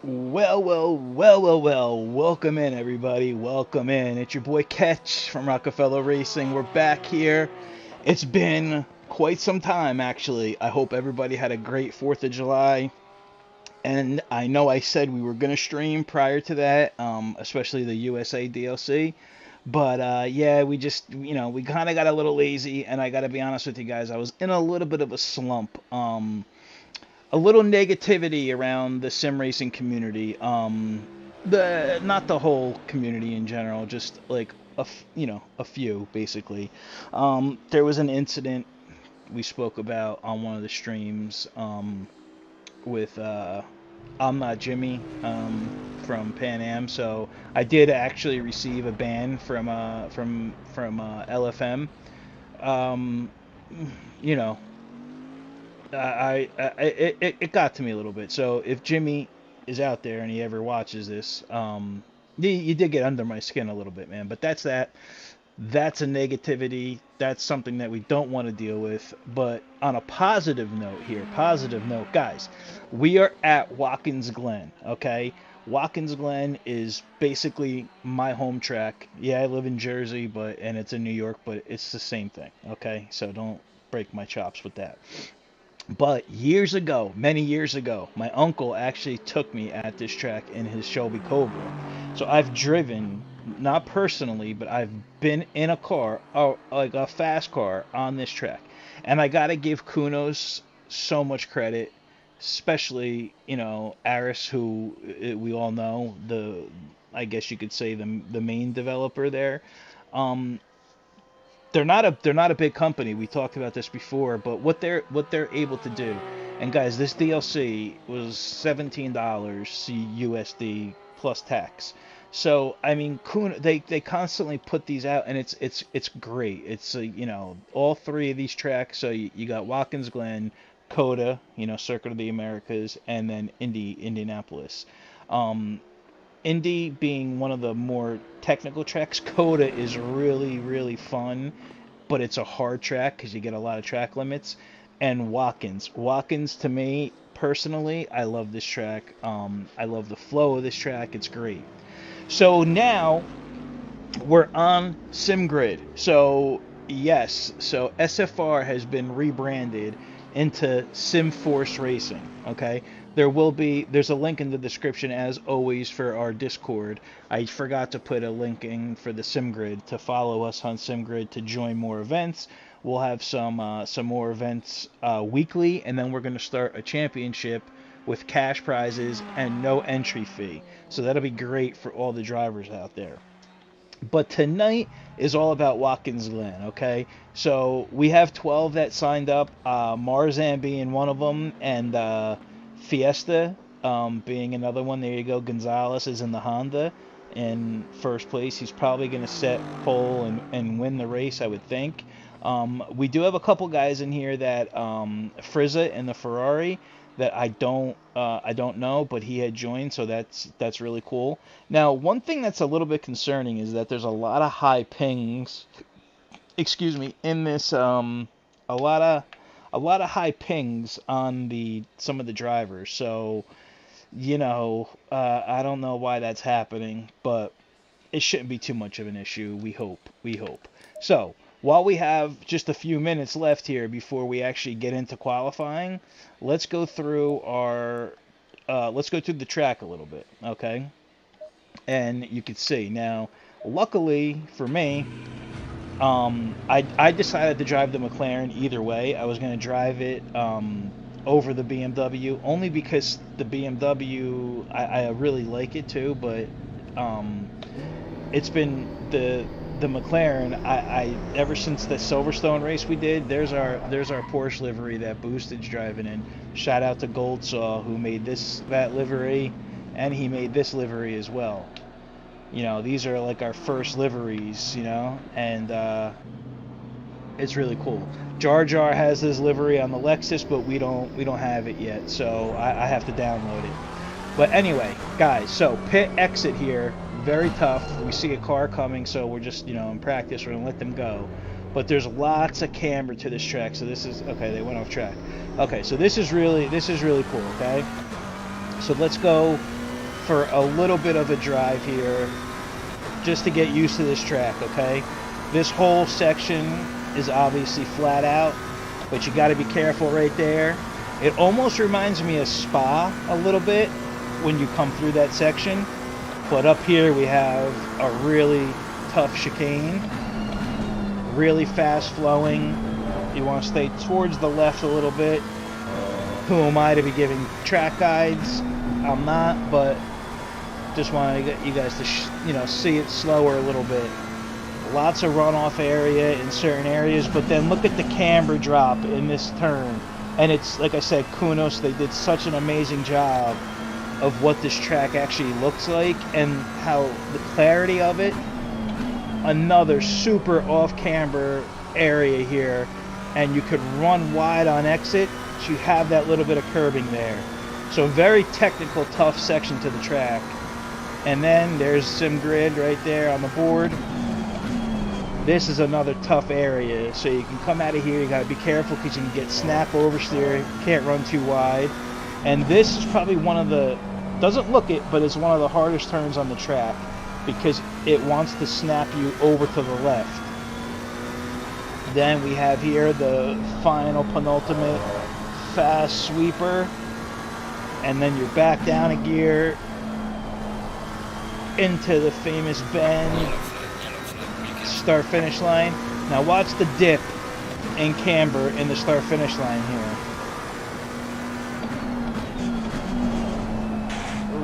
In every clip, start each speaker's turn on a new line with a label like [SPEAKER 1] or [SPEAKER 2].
[SPEAKER 1] Well, welcome in, everybody. Welcome in. It's your boy Ketch from Rockafella Racing. We're back here. It's been quite some time, actually. I hope everybody had a great 4th of July. And I know I said we were going to stream prior to that, especially the USA DLC. But yeah, we kind of got a little lazy. And I got to be honest with you guys, I was in a little bit of a slump. A little negativity around the sim racing community. The not the whole community in general, just like a few basically. There was an incident we spoke about on one of the streams with I'm Not Jimmy from Pan Am. So I did actually receive a ban from LFM. Um, you know, it got to me a little bit. So if Jimmy is out there and he ever watches this, you did get under my skin a little bit, man. But that's that. That's a negativity. That's something that we don't want to deal with. But on a positive note here, positive note, guys, we are at Watkins Glen. Okay, Watkins Glen is basically my home track. Yeah, I live in Jersey, and it's in New York, but it's the same thing. Okay, so don't break my chops with that. But years ago, many years ago, my uncle actually took me at this track in his Shelby Cobra. So I've driven, not personally, but I've been in a car, like a fast car, on this track. And I gotta give Kunos so much credit, especially, Aris, who we all know, I guess you could say the main developer there. Um, they're not a big company. We talked about this before, but what they're able to do. And guys, this DLC was $17 USD plus tax. So I mean, they constantly put these out, and it's great. It's all three of these tracks. So you got Watkins Glen, Coda, Circuit of the Americas, and then Indianapolis. Um, Indy being one of the more technical tracks, Coda is really, really fun, but it's a hard track because you get a lot of track limits. And Watkins to me personally, I love this track. I love the flow of this track. It's great. So now we're on SIMGRID. So yes, so SFR has been rebranded into SimForce Racing. Okay, there's a link in the description as always for our Discord. I forgot to put a link in for the SimGrid to follow us on SimGrid to join more events. We'll have some more events weekly, and then we're going to start a championship with cash prizes and no entry fee. So that'll be great for all the drivers out there. But tonight is all about Watkins Glen, okay? So we have 12 that signed up, Marzan being one of them, and Fiesta being another one. There you go. Gonzalez is in the Honda in first place. He's probably going to set pole and win the race, I would think. We do have a couple guys in here that Frizza in the Ferrari that I don't know, but he had joined, so that's really cool. Now, one thing that's a little bit concerning is that there's a lot of high pings, excuse me, in this a lot of high pings on the some of the drivers. So, I don't know why that's happening, but it shouldn't be too much of an issue. We hope. We hope. So, while we have just a few minutes left here before we actually get into qualifying, let's go through the track a little bit, okay? And you can see now. Luckily for me, I decided to drive the McLaren either way. I was going to drive it over the BMW only because the BMW I really like it too, but it's been the McLaren. I ever since the Silverstone race we did, there's our Porsche livery that Boosted's driving in. Shout out to Goldsaw who made that livery, and he made this livery as well. These are like our first liveries, and it's really cool. Jar Jar has his livery on the Lexus, but we don't have it yet, so I have to download it. But anyway, guys, so pit exit here, very tough. We see a car coming, so we're just, in practice, we're going to let them go. But there's lots of camber to this track, so this is, okay, they went off track. Okay, so this is really cool, okay? So let's go for a little bit of a drive here, just to get used to this track, okay? This whole section is obviously flat out, but you got to be careful right there. It almost reminds me of Spa a little bit when you come through that section, but up here we have a really tough chicane, really fast flowing. You want to stay towards the left a little bit. Who am I to be giving track guides? I'm not, but just want to get you guys to see it slower a little bit. Lots of runoff area in certain areas, but then look at the camber drop in this turn. And it's, like I said, kudos, they did such an amazing job of what this track actually looks like and how the clarity of it. Another super off camber area here, and you could run wide on exit, so you have that little bit of curbing there. So very technical, tough section to the track. And then there's SIMGRID right there on the board. This is another tough area, so you can come out of here, you gotta be careful because you can get snap oversteer, can't run too wide. And this is probably one of the, doesn't look it, but it's one of the hardest turns on the track because it wants to snap you over to the left. Then we have here the final penultimate fast sweeper, and then you're back down a gear into the famous bend, start finish line. Now watch the dip and camber in the start finish line here.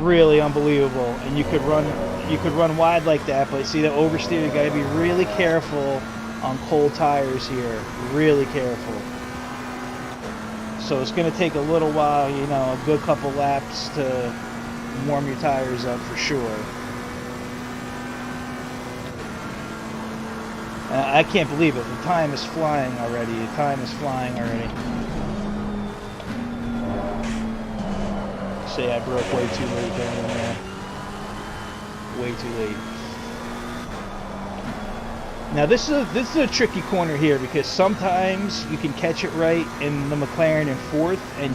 [SPEAKER 1] Really unbelievable. And you could run wide like that, but see the oversteer, you gotta be really careful on cold tires here. Really careful. So it's gonna take a little while, a good couple laps to warm your tires up for sure. I can't believe it. The time is flying already. Say I broke way too late going in there. Way too late. Now this is a tricky corner here because sometimes you can catch it right in the McLaren in fourth and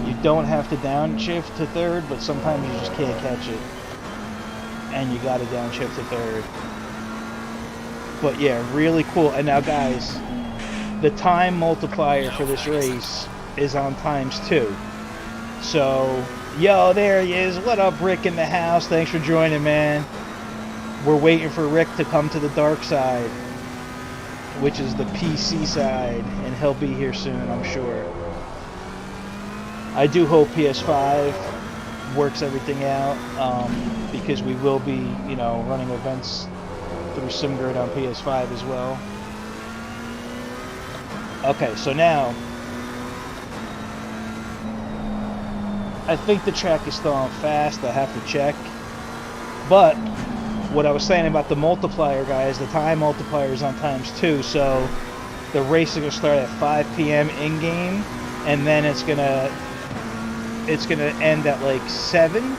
[SPEAKER 1] you don't have to downshift to third, but sometimes you just can't catch it and you got to downshift to third. But yeah, really cool. And now guys, the time multiplier for this race is on ×2. So, yo, there he is. What up, Rick in the house? Thanks for joining, man. We're waiting for Rick to come to the dark side, which is the PC side, and he'll be here soon, I'm sure. I do hope PS5 works everything out, because we will be, running events through SimGrid on PS5 as well. Okay, so now I think the track is still on fast. I have to check. But what I was saying about the multiplier, guys, the time multiplier is on ×2, so the race is going to start at 5 p.m. in-game, and then it's going to end at like 7.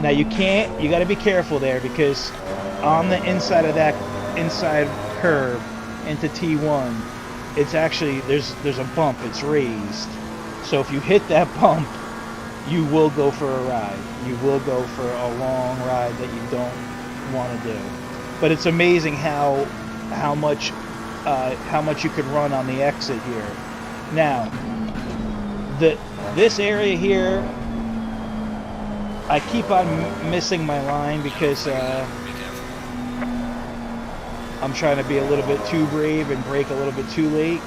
[SPEAKER 1] Now you got to be careful there because on the inside of that inside curve into T1, it's actually, there's a bump, it's raised. So if you hit that bump, you will go for a ride. You will go for a long ride that you don't want to do. But it's amazing how much you can run on the exit here. Now, this area here, I keep on missing my line because I'm trying to be a little bit too brave and brake a little bit too late,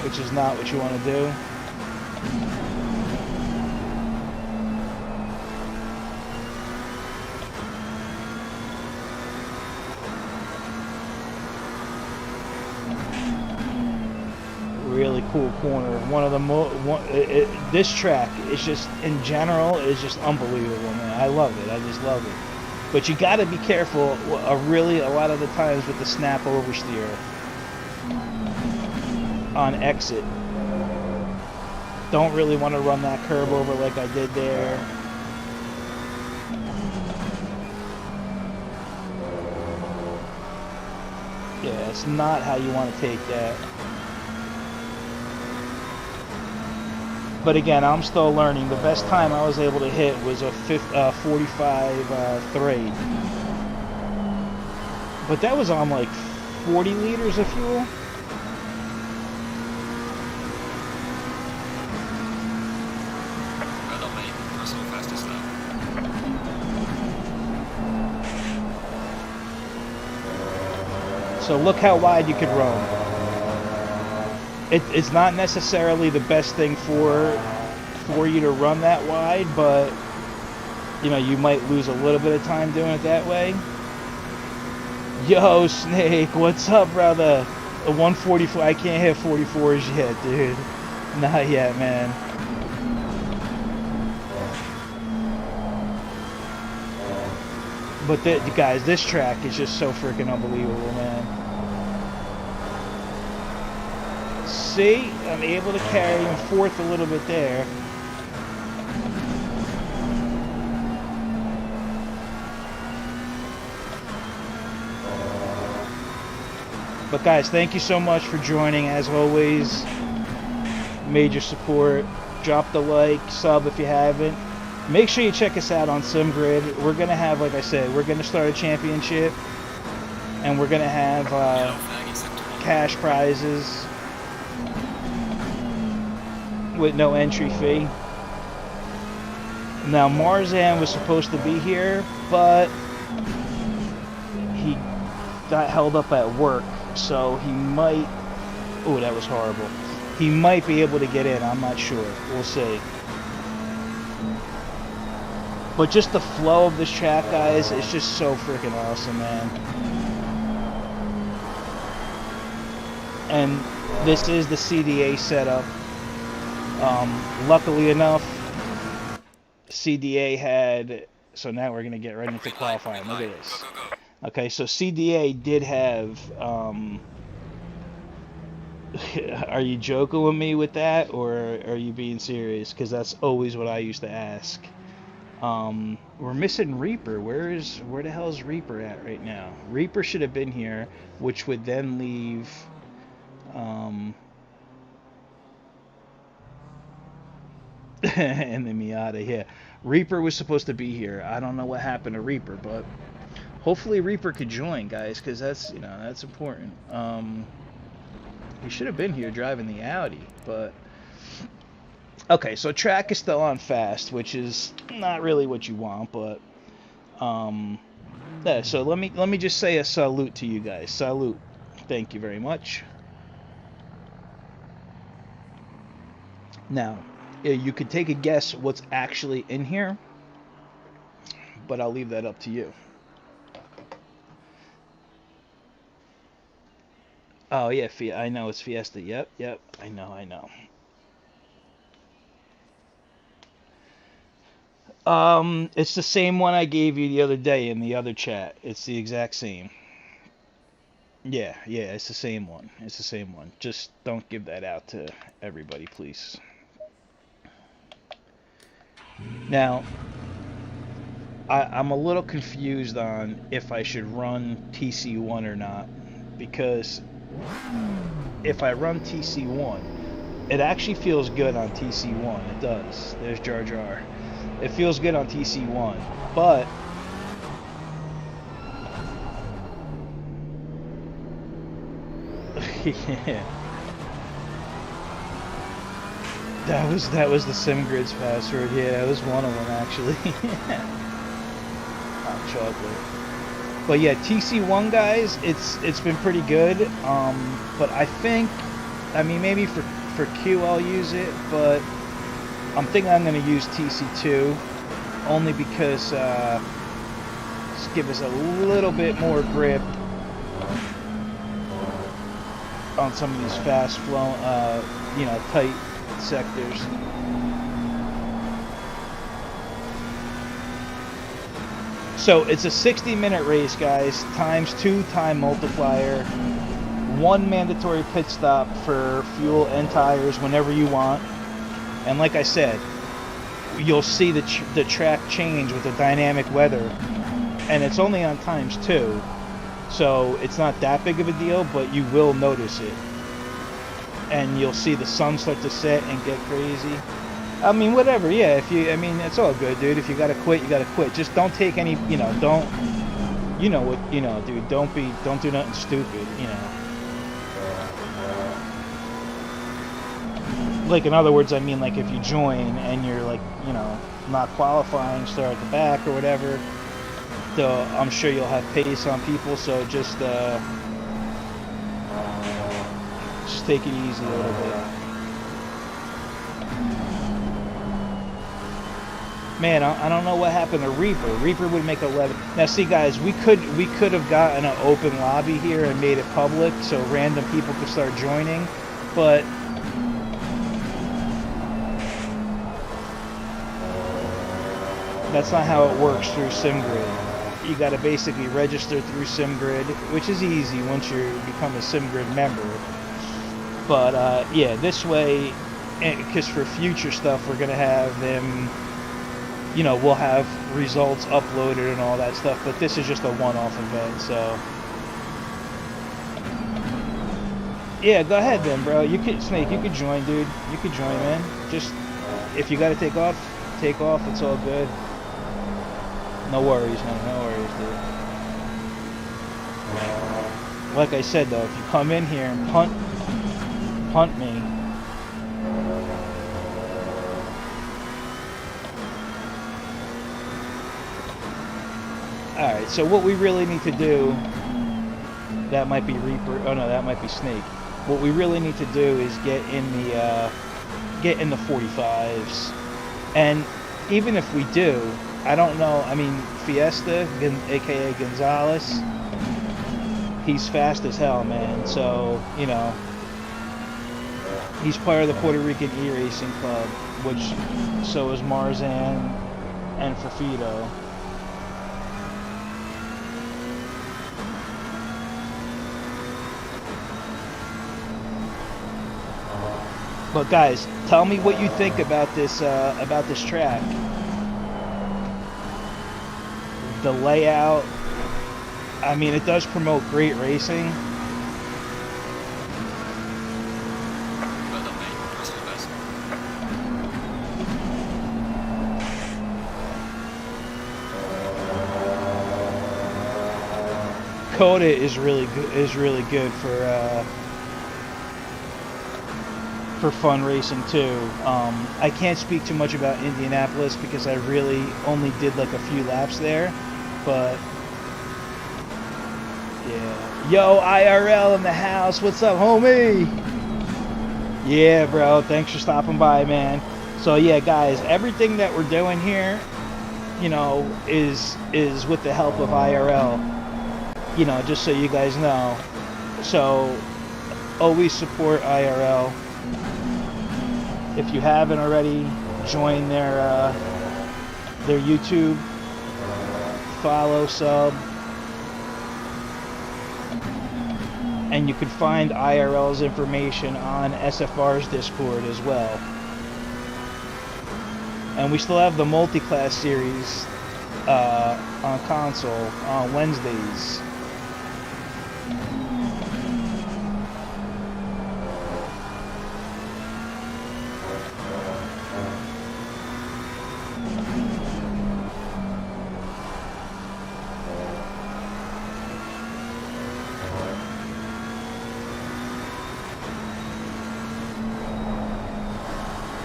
[SPEAKER 1] which is not what you want to do. Really cool corner. One of the this track is just, in general, is just unbelievable, man. I love it. I just love it. But you got to be careful. A lot of the times with the snap oversteer on exit. Don't really want to run that curb over like I did there. Yeah, it's not how you want to take that. But again, I'm still learning. The best time I was able to hit was a 45.3. But that was on like 40 liters of fuel. So look how wide you could roam. It's not necessarily the best thing for you to run that wide, but you know, you might lose a little bit of time doing it that way. Yo, Snake, what's up, brother? A 144, I can't hit 44s yet, dude. Not yet, man. But guys, this track is just so freaking unbelievable, man. See, I'm able to carry him forth a little bit there. But guys, thank you so much for joining. As always, major support. Drop the like, sub if you haven't. Make sure you check us out on SIMGRID. We're going to have, like I said, we're going to start a championship. And we're going to have cash prizes with no entry fee. Now, Marzan was supposed to be here, but he got held up at work. So he might... Oh, that was horrible. He might be able to get in. I'm not sure. We'll see. But just the flow of this track, guys, it's just so freaking awesome, man. And this is the CDA setup. Luckily enough, CDA had... So now we're going to get right into qualifying. Look at this. Okay, so CDA did have... Are you joking with me with that, or are you being serious? Because that's always what I used to ask. We're missing Reaper. Where the hell is Reaper at right now? Reaper should have been here, which would then leave and the Miata, yeah. Reaper was supposed to be here. I don't know what happened to Reaper, but hopefully Reaper could join, guys, because that's, you know, that's important. He should have been here driving the Audi, but okay, so track is still on fast, which is not really what you want, but yeah, so let me just say a salute to you guys. Salute. Thank you very much. Now, you could take a guess what's actually in here, but I'll leave that up to you. Oh yeah, I know it's Fiesta. Yep, I know. It's the same one I gave you the other day in the other chat. It's the exact same. Yeah, it's the same one. It's the same one. Just don't give that out to everybody, please. Now, I'm a little confused on if I should run TC1 or not, because if I run TC1, it actually feels good on TC1. It does. There's Jar Jar. It feels good on TC1, but yeah. That was the SimGrid's password. Yeah, that was one of them actually. Hot chocolate. But yeah, TC1, guys, it's been pretty good. But I think, I mean, maybe for Q I'll use it, but I'm thinking I'm going to use TC2 only because just give us a little bit more grip on some of these fast flow, you know, tight sectors. So it's a 60-minute race, guys, times 2 time multiplier, 1 mandatory pit stop for fuel and tires whenever you want. And like I said, you'll see the track change with the dynamic weather, and it's only on times 2, so it's not that big of a deal, but you will notice it. And you'll see the sun start to set and get crazy. I mean, whatever. Yeah, if you, I mean, it's all good, dude. If you gotta quit, you gotta quit. Just don't take any, you know, don't, you know what, you know, dude. Don't do nothing stupid, you know. Like, in other words, I mean, like, if you join and you're like, you know, not qualifying, start at the back or whatever, I'm sure you'll have pace on people. So just take it easy a little bit. Man, I don't know what happened to Reaper. Reaper would make 11. Now, see, guys, we could have gotten an open lobby here and made it public so random people could start joining, but that's not how it works through SIMGRID. You got to basically register through SIMGRID, which is easy once you become a SIMGRID member. But yeah, this way, because for future stuff, we're gonna have them. You know, we'll have results uploaded and all that stuff, but this is just a one-off event, so. Yeah, go ahead then, bro. You could, Snake, you could join, dude. You could join, man. Just, if you gotta take off, it's all good. No worries, man, no worries, dude. Like I said, though, if you come in here and punt me, alright, so what we really need to do, that might be Reaper, oh no, that might be Snake. What we really need to do is get in the 45s. And even if we do, I don't know, I mean, Fiesta, aka Gonzalez, he's fast as hell, man. So, you know, he's part of the Puerto Rican E-Racing Club, which, so is Marzan and Fafito. But guys, tell me what you think about this track. The layout. I mean, it does promote great racing. Coda is really good for fun racing too. I can't speak too much about Indianapolis because I really only did like a few laps there, but yeah. Yo, IRL in the house. What's up, homie? Yeah, bro. Thanks for stopping by, man. So yeah, guys, everything that we're doing here, you know, is with the help of IRL. You know, just so you guys know. So always support IRL. If you haven't already, join their YouTube, follow, sub, and you can find IRL's information on SFR's Discord as well. And we still have the multi-class series on console on Wednesdays.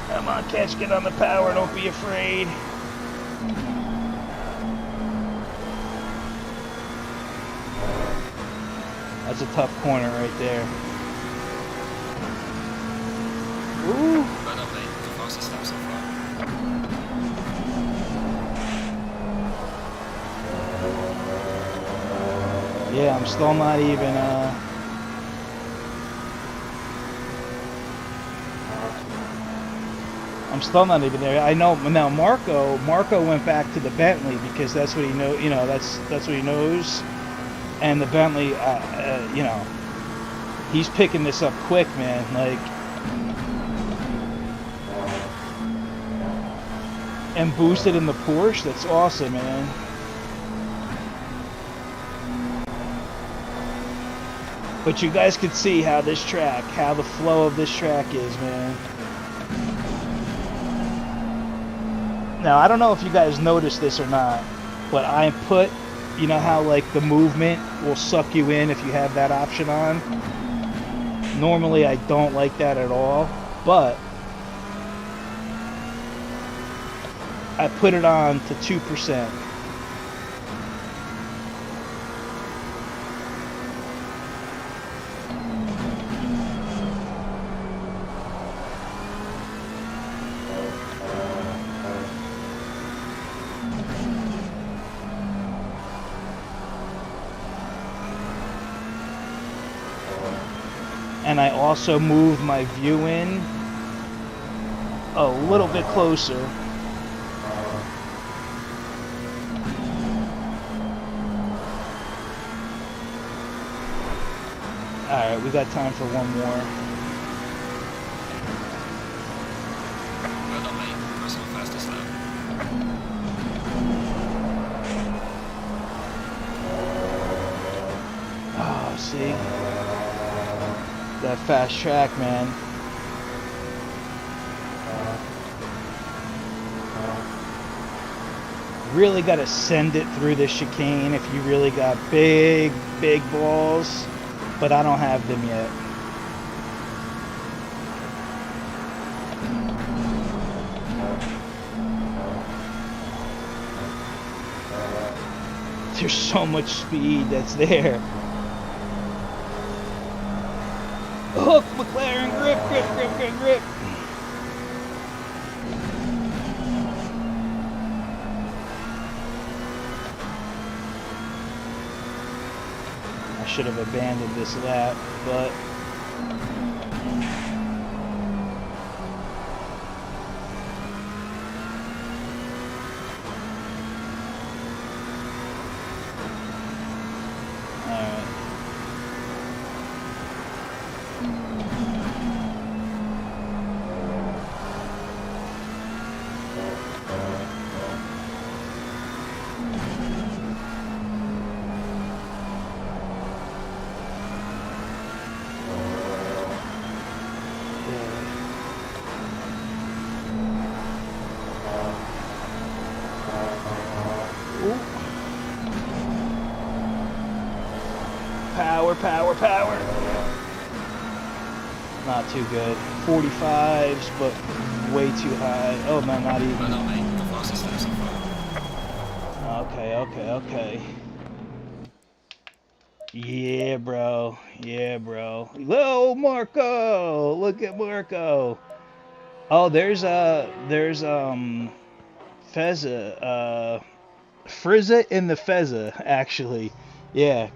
[SPEAKER 1] Come on, Catch, get on the power, don't be afraid. That's a tough corner right there. Ooh. Yeah, I'm still not even, I'm still not even there. I know now Marco went back to the Bentley because that's what he know. You know, that's what he knows. And the Bentley, you know, he's picking this up quick, man. Like, and boosted in the Porsche. That's awesome, man. But you guys can see how the flow of this track is, man. Now, I don't know if you guys noticed this or not, but I put, you know how like the movement will suck you in if you have that option on? Normally I don't like that at all, but I put it on to 2%. And I also moved my view in a little bit closer. Alright, we got time for one more.
[SPEAKER 2] Well done, mate. First one, fastest lap.
[SPEAKER 1] Oh, see? That fast track, man. Really got to send it through the chicane if you really got big balls, but I don't have them yet. There's so much speed that's there. Hook, McLaren, grip. I should have abandoned this lap, but power. Not too good. 45s, but way too high. Oh man, not even.
[SPEAKER 2] Well done, mate. The fastest lap so far.
[SPEAKER 1] Okay. Yeah, bro. Hello, Marco. Look at Marco. Oh, there's Fezza, Frizza in the Fezza, actually. Yeah,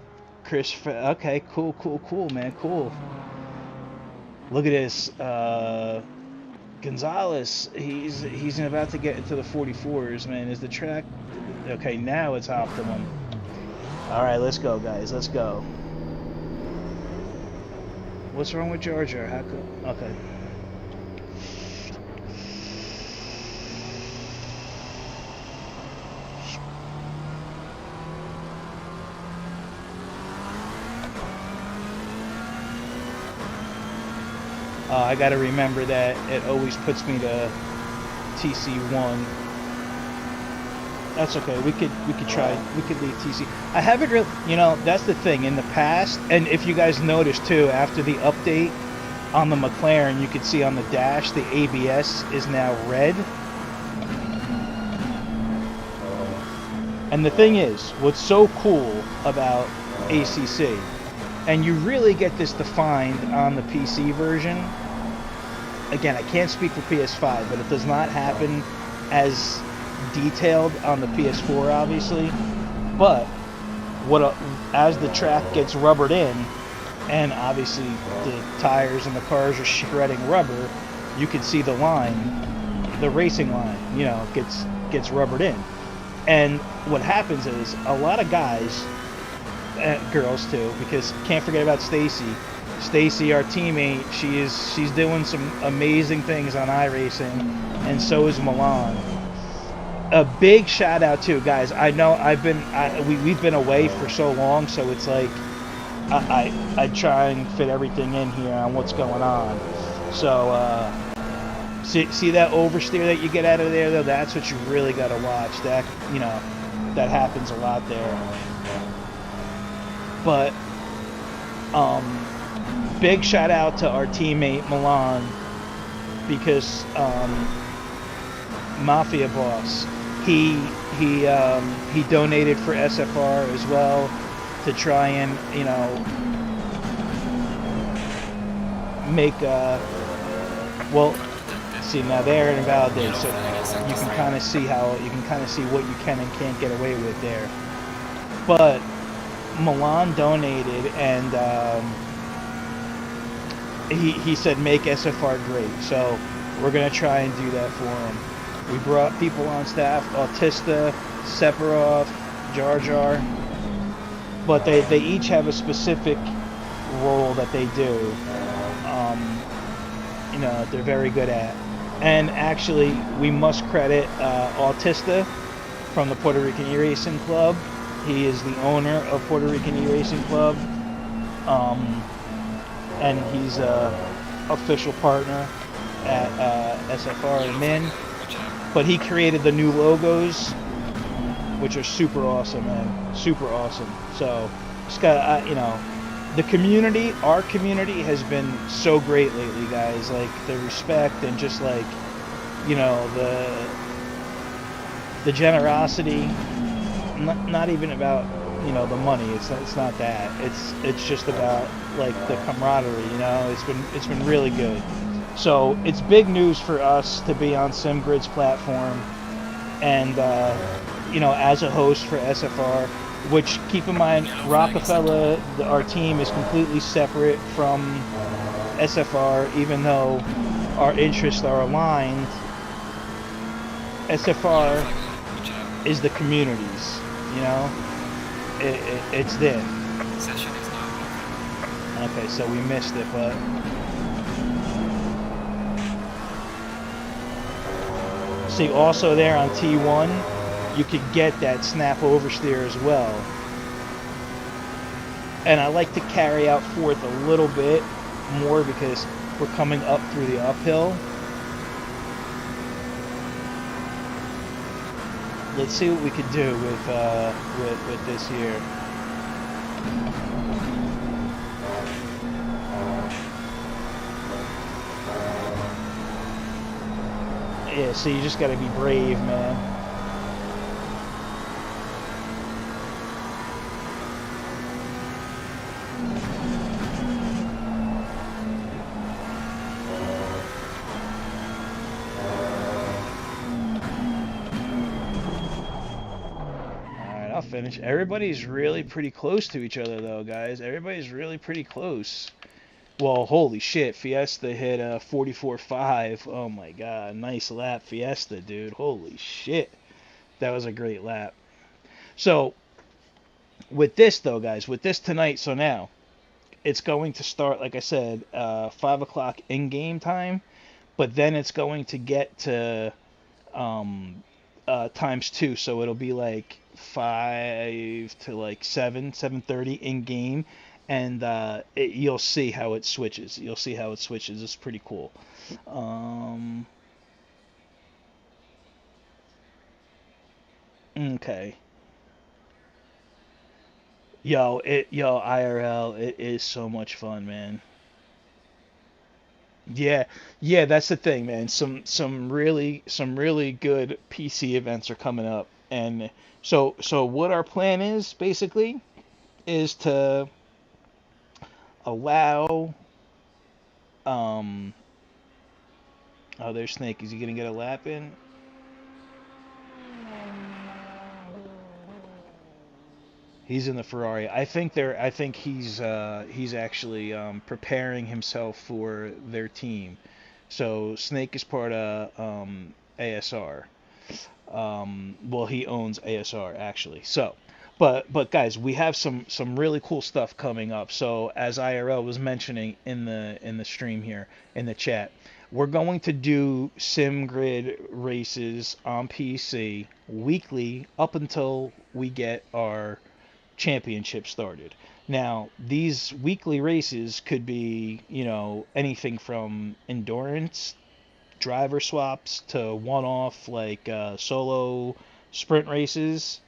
[SPEAKER 1] Chris. Okay, cool, man, cool. Look at this, Gonzalez. He's about to get into the 44s, man. Is the track? Okay, now it's optimum. All right, let's go, guys. Let's go. What's wrong with Jar Jar? How come? Okay. I gotta remember that it always puts me to TC1. That's okay. We could try. We could leave TC. I haven't really. You know, that's the thing. In the past, and if you guys noticed too, after the update on the McLaren, you could see on the dash the ABS is now red. And the thing is, what's so cool about ACC, and you really get this defined on the PC version. Again, I can't speak for PS5, but it does not happen as detailed on the PS4, obviously. But as the track gets rubbered in, and obviously the tires and the cars are shredding rubber, you can see the line, the racing line, you know, gets rubbered in. And what happens is a lot of guys, girls too, because can't forget about Stacy. Stacy, our teammate, she's doing some amazing things on iRacing, and so is Milan. A big shout out to guys. I know we've been away for so long, so it's like I try and fit everything in here on what's going on. So See that oversteer that you get out of there though? That's what you really got to watch. That, you know, that happens a lot there. But big shout out to our teammate Milan, because Mafia Boss, he donated for SFR as well to try and, you know, make well, see, now they're invalidated, so you can kind of see what you can and can't get away with there. But Milan donated, and he said make SFR great, so we're gonna try and do that for him. We brought people on staff, Autista, Sephiroth, Jar Jar, but they each have a specific role that they do. You know, they're very good at. And actually, we must credit Autista from the Puerto Rican E-Racing Club. He is the owner of Puerto Rican E-Racing Club, and he's a official partner at SFR and Min. But he created the new logos, which are super awesome, man. Super awesome. So, just got, you know, the community, our community has been so great lately, guys. Like, the respect and just, like, you know, the generosity. Not even about, you know, the money. It's not that. It's just about, like, the camaraderie, you know. It's been really good. So it's big news for us to be on SimGrid's platform, and you know, as a host for SFR. Which, keep in mind, Rockafella, our team, is completely separate from SFR, even though our interests are aligned. SFR is the communities, you know? It's there. Okay, so we missed it, but... See, also there on T1, you could get that snap oversteer as well. And I like to carry out fourth a little bit more because we're coming up through the uphill. Let's see what we could do with this here. Yeah, so you just gotta be brave, man. Finish. Everybody's really pretty close to each other though, guys. Everybody's really pretty close. Well, holy shit, Fiesta hit 44.5. Oh my god, nice lap, Fiesta, dude. Holy shit. That was a great lap. So, with this though, guys, with this tonight, so now, it's going to start, like I said, 5 o'clock in-game time, but then it's going to get to times 2, so it'll be like 5 to like 7:30 in game, and you'll see how it switches. You'll see how it switches. It's pretty cool. Okay. Yo, IRL, it is so much fun, man. Yeah, yeah, that's the thing, man. Some really good PC events are coming up, and so what our plan is basically is to allow oh, there's Snake. Is he gonna get a lap in? He's in the Ferrari. I think he's actually preparing himself for their team. So Snake is part of ASR. Well, he owns ASR actually. So, but guys, we have some really cool stuff coming up. So as IRL was mentioning in the stream here in the chat, we're going to do SimGrid races on PC weekly up until we get our championship started. Now, these weekly races could be, you know, anything from endurance driver swaps to one-off like solo sprint races.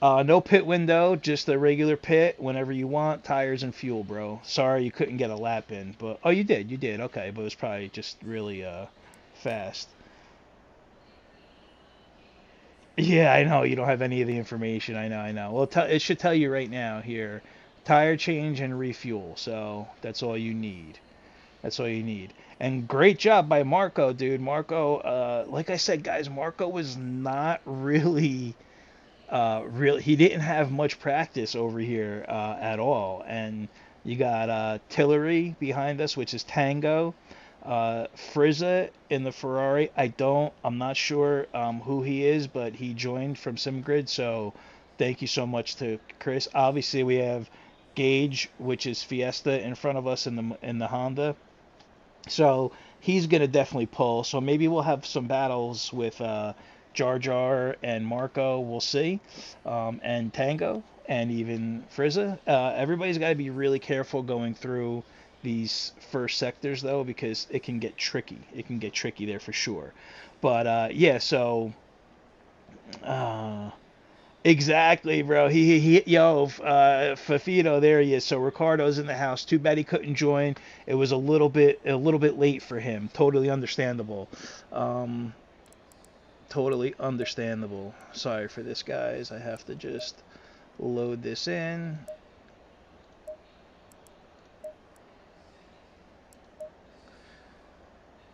[SPEAKER 1] No pit window, just the regular pit whenever you want, tires and fuel, bro. Sorry you couldn't get a lap in, but oh, you did, okay, but it was probably just really fast. Yeah, I know you don't have any of the information. I know. Well, it should tell you right now here, tire change and refuel. So that's all you need. That's all you need. And great job by Marco, dude. Marco, like I said, guys, Marco was not really he didn't have much practice over here at all. And you got Tillery behind us, which is Tango. Frizza in the Ferrari. I'm not sure who he is, but he joined from SimGrid. So thank you so much to Chris. Obviously, we have Gage, which is Fiesta, in front of us in the Honda. So he's gonna definitely pull. So maybe we'll have some battles with Jar Jar and Marco. We'll see, and Tango and even Frizza. Everybody's got to be really careful going through these first sectors though, because it can get tricky. It can get tricky there for sure. But yeah, so exactly, bro. Fafito, there he is. So Ricardo's in the house. Too bad he couldn't join. It was a little bit late for him. Totally understandable. Totally understandable. Sorry for this, guys. I have to just load this in.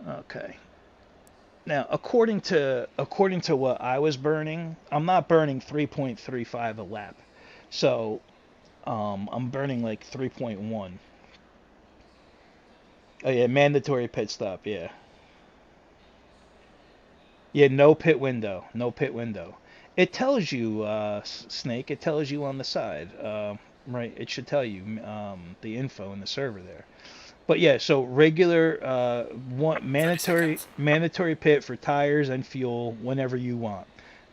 [SPEAKER 1] Okay. Now, according to what I was burning, I'm not burning 3.35 a lap. So, I'm burning like 3.1. Oh yeah, mandatory pit stop, yeah. Yeah, no pit window. No pit window. It tells you, Snake, it tells you on the side. Right, it should tell you the info in the server there. But yeah, so regular mandatory pit for tires and fuel whenever you want.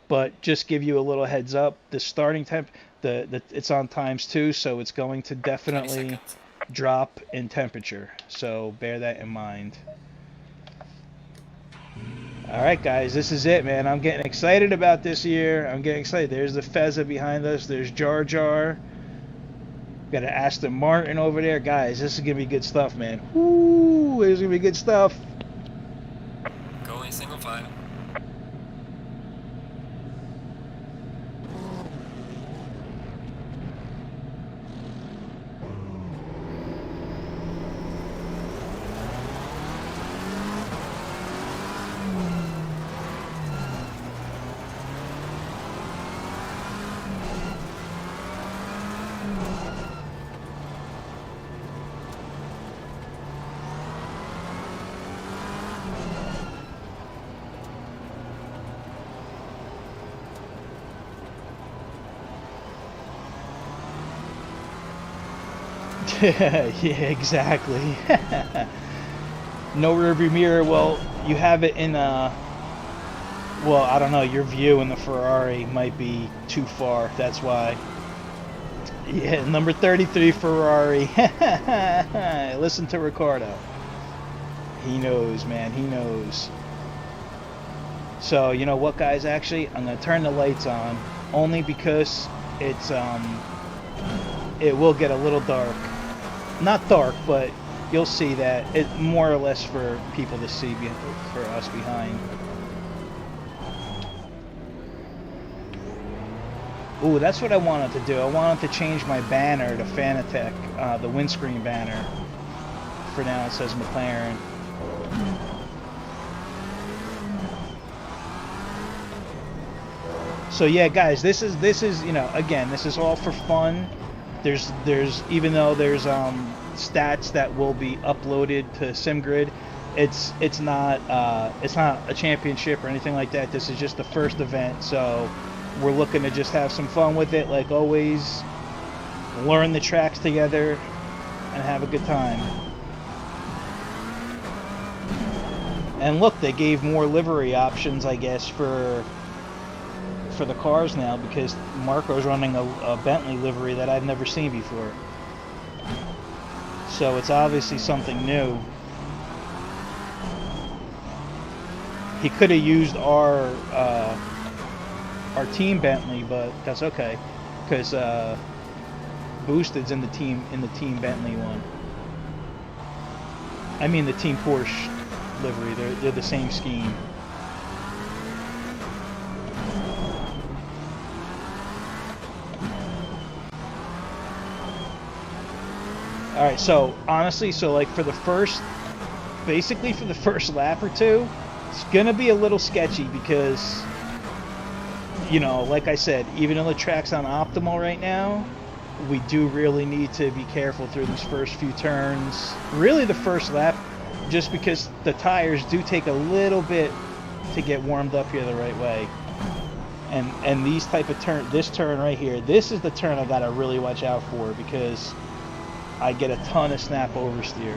[SPEAKER 1] But just give you a little heads up, the starting temp, it's on ×2, so it's going to definitely drop in temperature. So bear that in mind. All right, guys, this is it, man. I'm getting excited about this year. I'm getting excited. There's the Fezza behind us. There's Jar Jar. Got an Aston Martin over there. Guys, this is going to be good stuff, man. Woo! This is going to be good stuff.
[SPEAKER 2] Going single file.
[SPEAKER 1] Yeah, exactly. No rearview mirror. Well, you have it in well, I don't know, your view in the Ferrari might be too far. That's why. Yeah, number 33 Ferrari. Listen to Ricardo. He knows, man. He knows. So, you know what, guys? Actually, I'm going to turn the lights on only because it's it will get a little dark. Not dark, but you'll see that it more or less for people to see, for us behind. Ooh, that's what I wanted to do. I wanted to change my banner to Fanatec, the windscreen banner. For now, it says McLaren. So yeah, guys, this is you know, again, this is all for fun. There's even though there's stats that will be uploaded to SimGrid, it's not a championship or anything like that. This is just the first event, so we're looking to just have some fun with it, like always. Learn the tracks together and have a good time. And look, they gave more livery options, I guess, for the cars now, because Marco's running a Bentley livery that I've never seen before. So it's obviously something new. He could have used our team Bentley, but that's okay, because Boosted's in the team Bentley one. I mean the team Porsche livery. They're the same scheme. All right, so honestly, so like basically for the first lap or two, it's gonna be a little sketchy because, you know, like I said, even though the track's on optimal right now, we do really need to be careful through these first few turns. Really the first lap, just because the tires do take a little bit to get warmed up here the right way. And these type of this turn right here, this is the turn I gotta really watch out for because I get a ton of snap oversteer.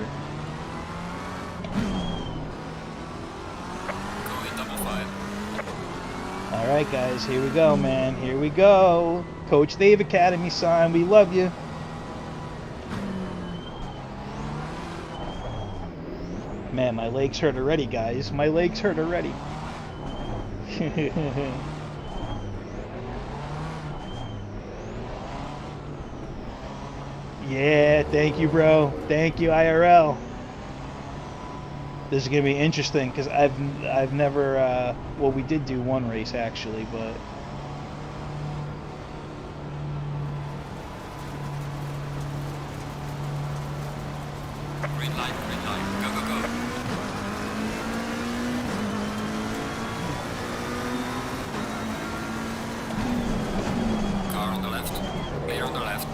[SPEAKER 2] Going double 5.
[SPEAKER 1] All right, guys, here we go, man. Here we go. Coach Dave Academy sign. We love you. Man, my legs hurt already, guys. My legs hurt already. Yeah, thank you, bro. Thank you, IRL. This is gonna be interesting because I've never well, we did do one race actually, but
[SPEAKER 2] Green light, go, go, go. Car on the left, clear on the left.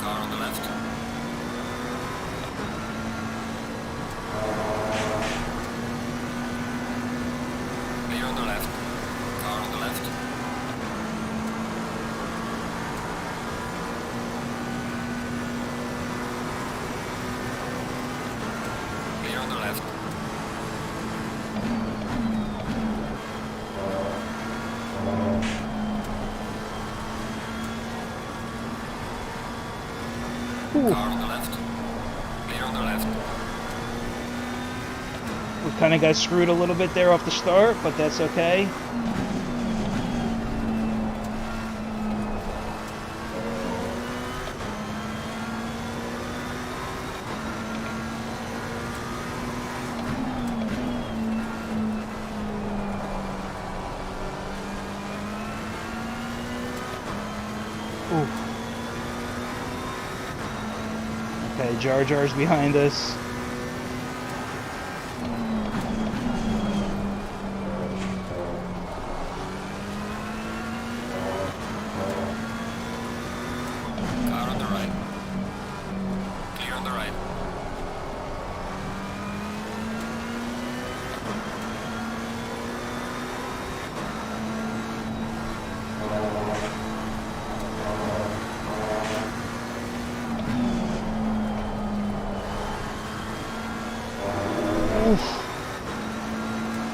[SPEAKER 2] Car on the left. Clear on the left. Car on the left. Clear on the left.
[SPEAKER 1] ooh,
[SPEAKER 2] Car on the left. Clear on the left.
[SPEAKER 1] we kind of got screwed a little bit there off the start, but that's okay. Ooh. Okay, Jar Jar's behind us.
[SPEAKER 2] Car on the right. Clear on the right.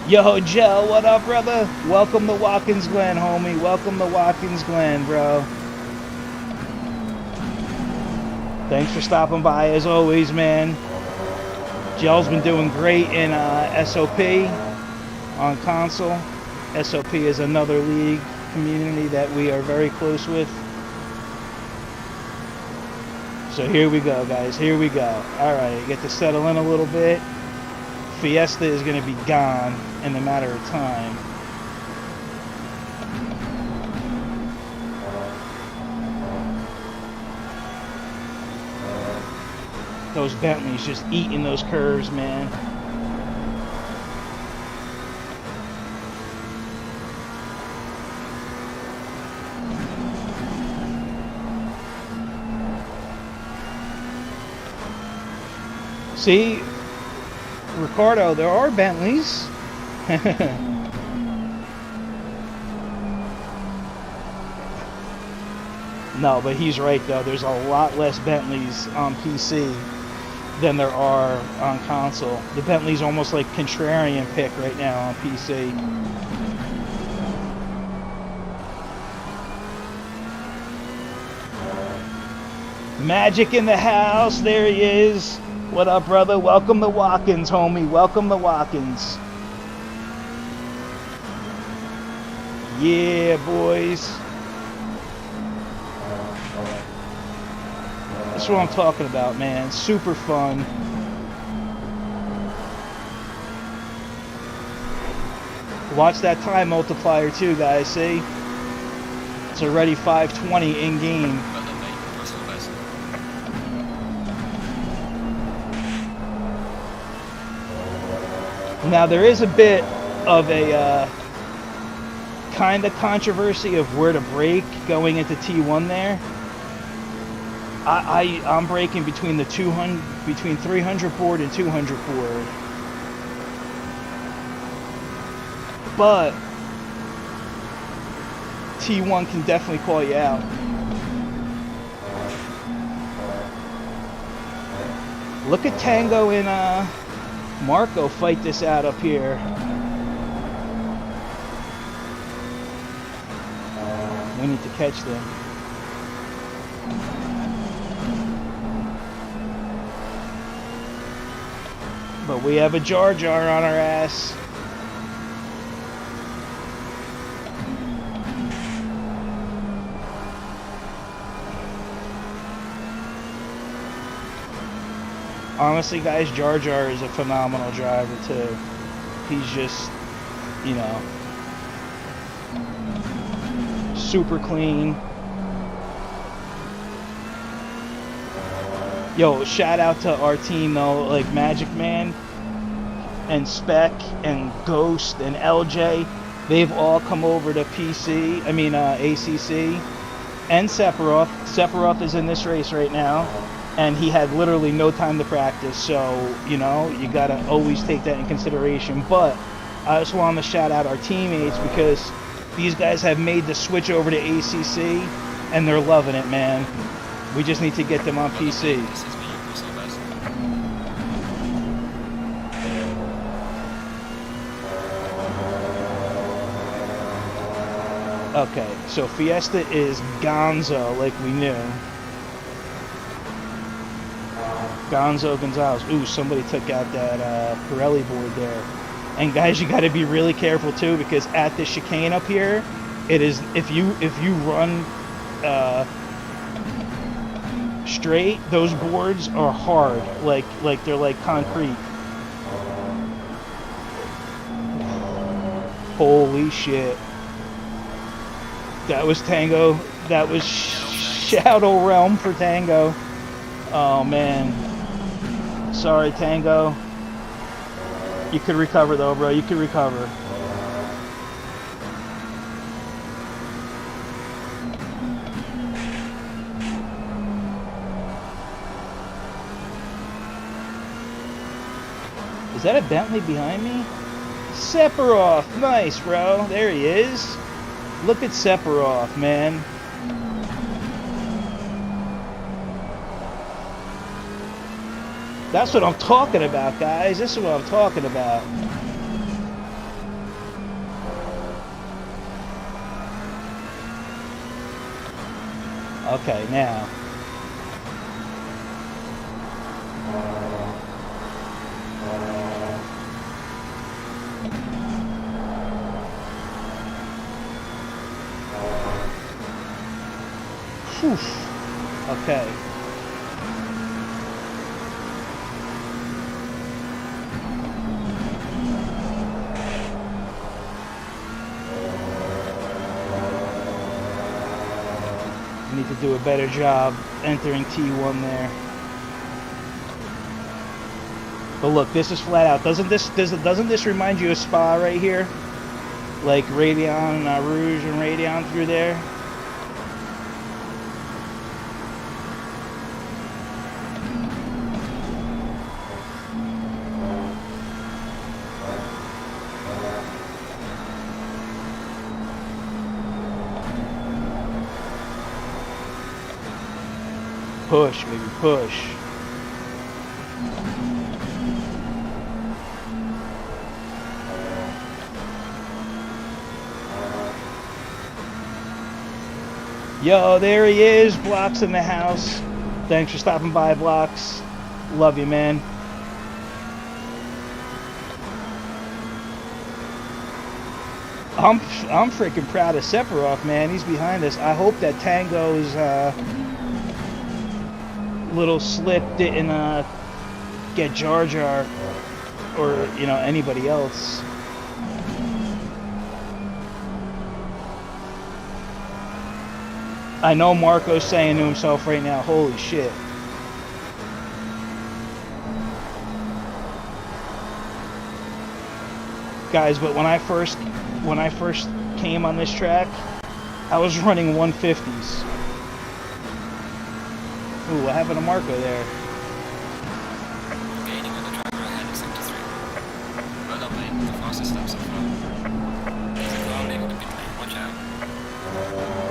[SPEAKER 1] Yo, Joe, what up, brother? Welcome to Watkins Glen, homie. Welcome to Watkins Glen, bro. Thanks for stopping by, as always, man. Joe's been doing great in SOP on console. SOP is another league community that we are very close with. So here we go, guys. Here we go. All right, get to settle in a little bit. Fiesta is going to be gone in a matter of time. Those Bentleys just eating those curves, man. See, Ricardo, there are Bentleys. No, but he's right though. There's a lot less Bentleys on PC than there are on console. The Bentley's almost like contrarian pick right now on PC. Magic in the house. There he is. What up, brother? Welcome to Watkins, homie. Welcome to Watkins. Yeah, boys. That's what I'm talking about, man. Super fun. Watch that time multiplier too, guys. See? It's already 520 in game. Now there is a bit of a kind of controversy of where to brake going into T1 there. I'm braking between the 300 board and 200 board. But T1 can definitely call you out. Look at Tango and Marco fight this out up here. We need to catch them. But we have a Jar Jar on our ass. Honestly, guys, Jar Jar is a phenomenal driver too. He's just, you know, super clean. Yo, shout out to our team though, like Magic Man and Spec and Ghost and LJ. They've all come over to ACC and Sephiroth. Sephiroth is in this race right now, and he had literally no time to practice, so, you know, you gotta always take that in consideration. But I just wanted to shout out our teammates because these guys have made the switch over to ACC, and they're loving it, man. We just need to get them on PC. Okay, so Fiesta is Gonzo, like we knew. Gonzo Gonzalez. Ooh, somebody took out that Pirelli board there. And guys, you got to be really careful too, because at the chicane up here, it is, if you run straight, those boards are hard, like they're like concrete. Holy shit. That was Tango. That was Shadow Realm for Tango. Oh man. Sorry, Tango. You could recover though, bro. You could recover. Is that a Bentley behind me? Sephiroth. Nice, bro. There he is. Look at Sephiroth, man. That's what I'm talking about, guys. This is what I'm talking about. Okay, now. Whew. Okay. Need to do a better job entering T1 there. But look, this is flat out. Doesn't this remind you of Spa right here? Like Radeon Rouge and Radeon through there? Push, baby, push. Yo, there he is. Blocks in the house. Thanks for stopping by, Blocks. Love you, man. I'm freaking proud of Sephiroth, man. He's behind us. I hope that Tango's little slip didn't get Jar Jar or, you know, anybody else. I know Marco's saying to himself right now, holy shit. Guys, but when I first came on this track, I was running 150s. Ooh, what happened to Marco there?
[SPEAKER 2] Gaining on the driver ahead of 73. Well done, mate. The fastest lap so far. There's a crowd in the pit lane. Watch out.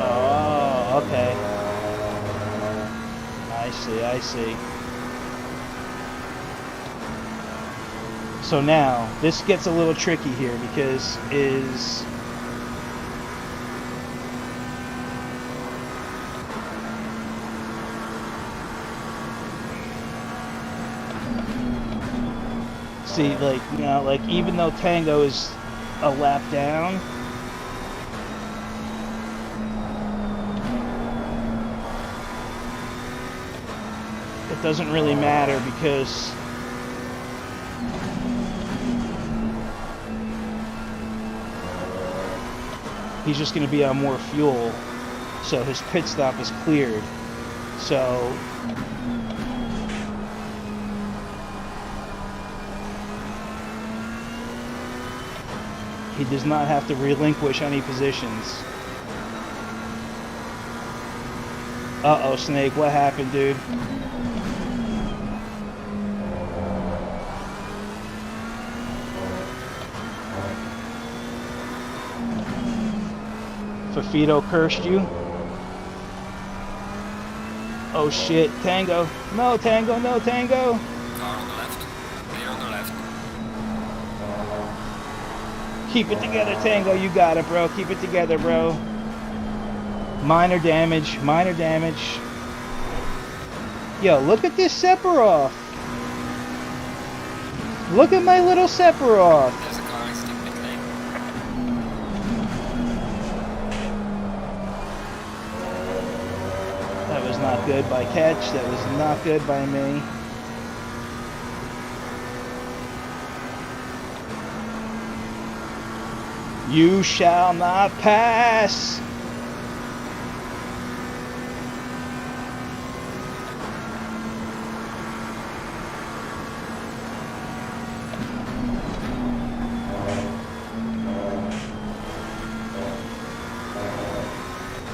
[SPEAKER 1] Oh, okay. I see, I see. So now, this gets a little tricky here because see, like, you know, like, even though Tango is a lap down, it doesn't really matter because he's just going to be on more fuel, so his pit stop is cleared. So he does not have to relinquish any positions. Uh-oh, Snake, what happened, dude? Fafito cursed you? Oh shit, Tango. No, Tango, no, Tango.
[SPEAKER 2] Car on the left. Clear on the left.
[SPEAKER 1] Keep it together, Tango. You got it, bro. Keep it together, bro. Minor damage, minor damage. Yo, look at this Sephiroth. Look at my little Sephiroth.
[SPEAKER 2] There's a car in the pit lane.
[SPEAKER 1] That was not good by Catch. That was not good by me. You shall not pass.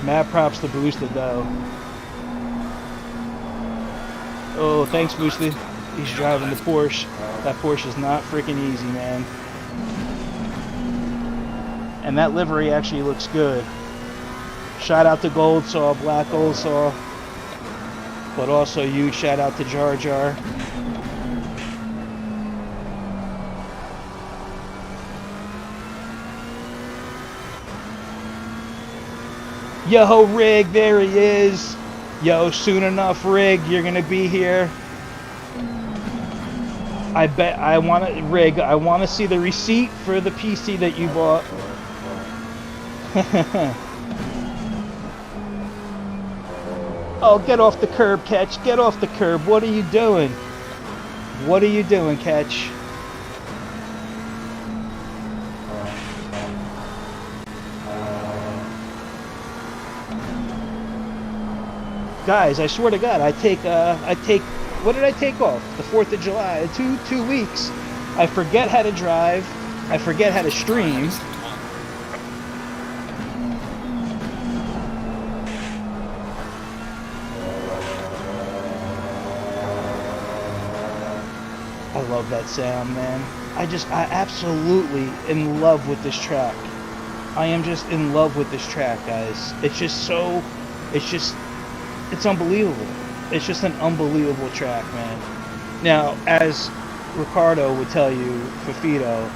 [SPEAKER 1] Mad props to Boosted though. Oh, thanks Boosted. He's driving the Porsche. That Porsche is not freaking easy, man. And that livery actually looks good. Shout out to Gold Saw, Black Gold Saw. But also huge shout out to Jar Jar. Yo, Rig, there he is. Yo, soon enough, Rig, you're gonna be here. I bet I want to, Rig, I want to see the receipt for the PC that you bought. Oh, get off the curb, Catch. Get off the curb. What are you doing? What are you doing, Catch? Guys, I swear to God, I take, what did I take off? The 4th of July, two weeks. I forget how to drive. I forget how to stream. I love that sound, man. I absolutely in love with this track. I am just in love with this track, guys. It's just so, it's unbelievable. It's just an unbelievable track, man. Now, as Ricardo would tell you, Fafito,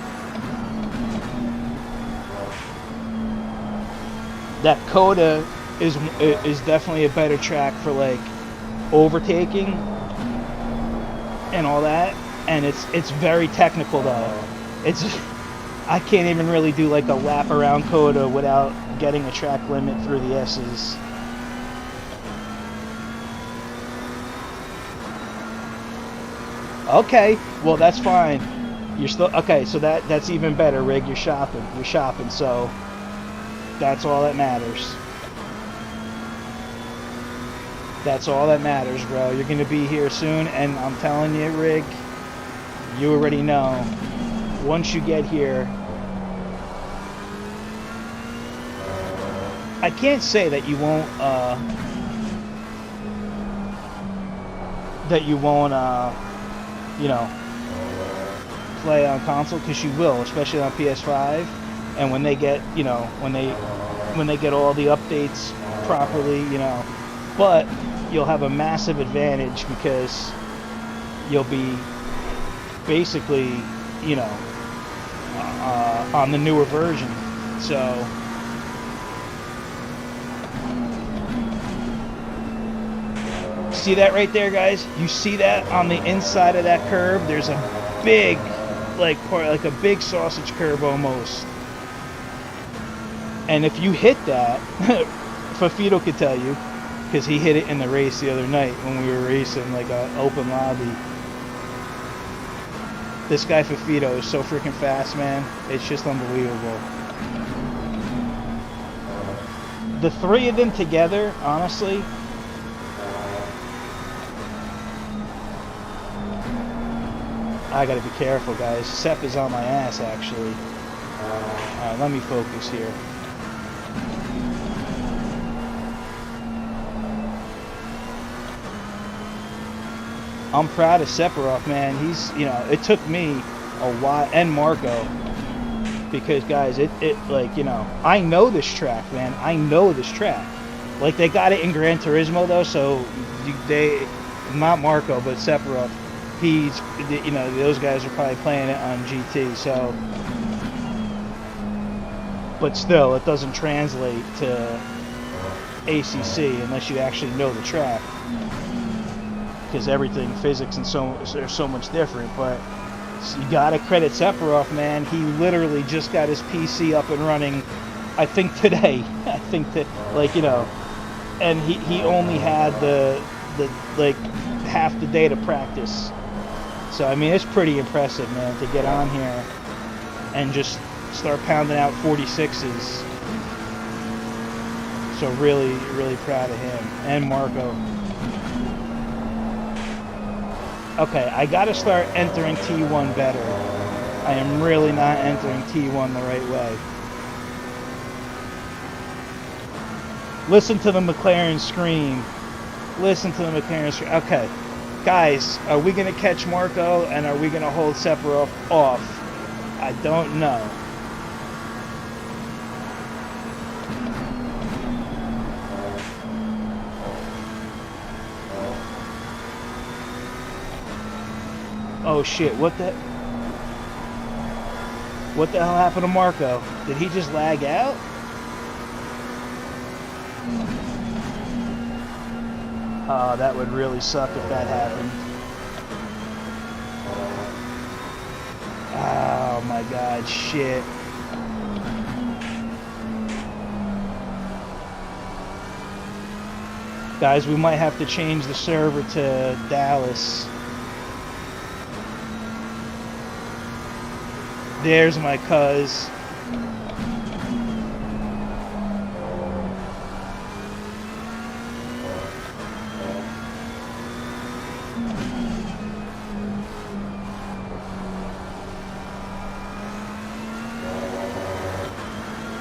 [SPEAKER 1] that Coda is definitely a better track for like overtaking. and all that, and it's very technical though. It's I can't even really do like a lap around coda without getting a track limit through the S's. Okay, well that's fine. You're still okay, so that's even better, Rig. You're shopping, so that's all that matters. That's all that matters, bro. You're gonna be here soon, and I'm telling you, Rig, you already know. Once you get here, I can't say that you won't you know, play on console, because you will, especially on PS5, and when they get, you know, when they get all the updates properly, you know, but you'll have a massive advantage because you'll be basically, you know, on the newer version. So see that right there, guys? You see that on the inside of that curve? There's a big, like a big sausage curve almost. And if you hit that, Fafito could tell you, because he hit it in the race the other night when we were racing like an open lobby. This guy Fafito is so freaking fast, man. It's just unbelievable. The three of them together, honestly, I gotta be careful, guys. Sep is on my ass, actually. Alright, let me focus here. I'm proud of Sephiroth, man. He's, you know, it took me a while, and Marco, because guys, it like, you know, I know this track, man. I know this track. Like, they got it in Gran Turismo though, so they, not Marco, but Sephiroth, he's, you know, those guys are probably playing it on GT, so, but still, it doesn't translate to ACC unless you actually know the track, because everything, physics and are so much different. But you gotta credit Sephiroth, man. He literally just got his PC up and running, I think today. I think that, like, you know, and he only had the like half the day to practice. So I mean, it's pretty impressive, man, to get on here and just start pounding out 46s. So really, really proud of him and Marco. Okay, I gotta start entering T1 better. I am really not entering T1 the right way. Listen to the McLaren scream. Listen to the McLaren scream. Okay, guys, are we gonna catch Marco and are we gonna hold Sephiroth off? I don't know. Oh shit, what the hell happened to Marco? Did he just lag out? Oh, that would really suck if that happened. Oh my god, shit. Guys, we might have to change the server to Dallas. There's my cuz.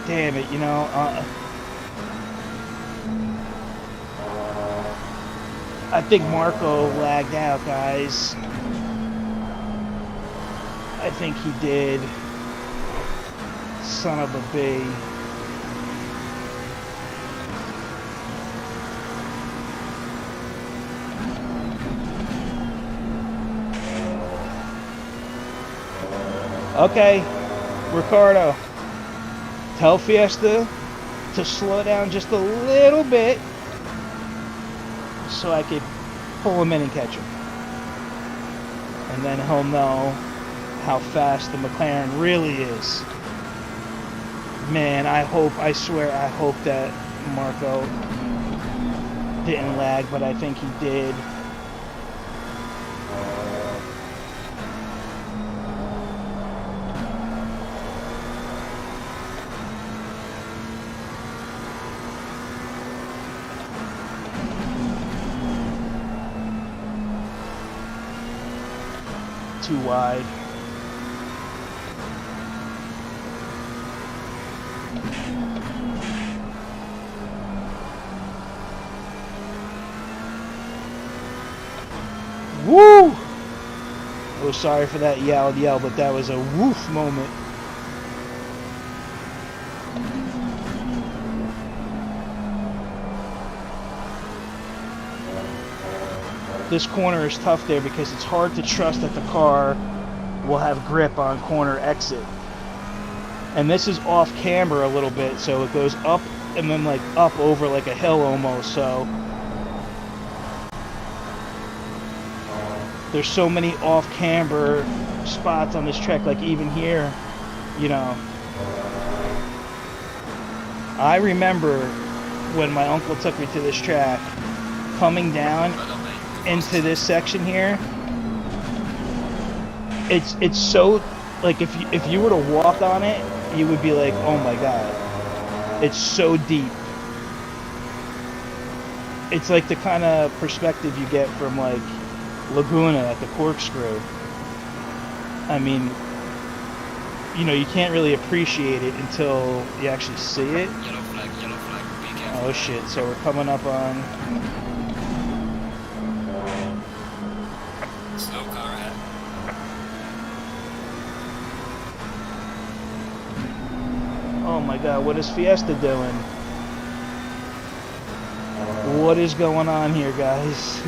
[SPEAKER 1] Damn it, you know, I think Marco lagged out, guys. I think he did. Son of a B. Okay, Ricardo, tell Fiesta to slow down just a little bit so I could pull him in and catch him. and then he'll know how fast the McLaren really is. Man, I swear I hope that Marco didn't lag, but I think he did. Too wide. Woo! Oh, sorry for that yell, but that was a woof moment. This corner is tough there because it's hard to trust that the car will have grip on corner exit. And this is off camber a little bit, so it goes up and then like up over like a hill almost, so there's so many off camber spots on this track, like even here, you know. I remember when my uncle took me to this track, coming down into this section here, it's so, like if you were to walk on it, you would be like, oh my god, it's so deep. It's like the kind of perspective you get from like Laguna at the Corkscrew. I mean, you know, you can't really appreciate it until you actually see it.
[SPEAKER 2] Yellow flag, be careful.
[SPEAKER 1] Oh shit, so we're coming up on
[SPEAKER 2] Slow car ahead.
[SPEAKER 1] oh my god, what is Fiesta doing? What is going on here, guys?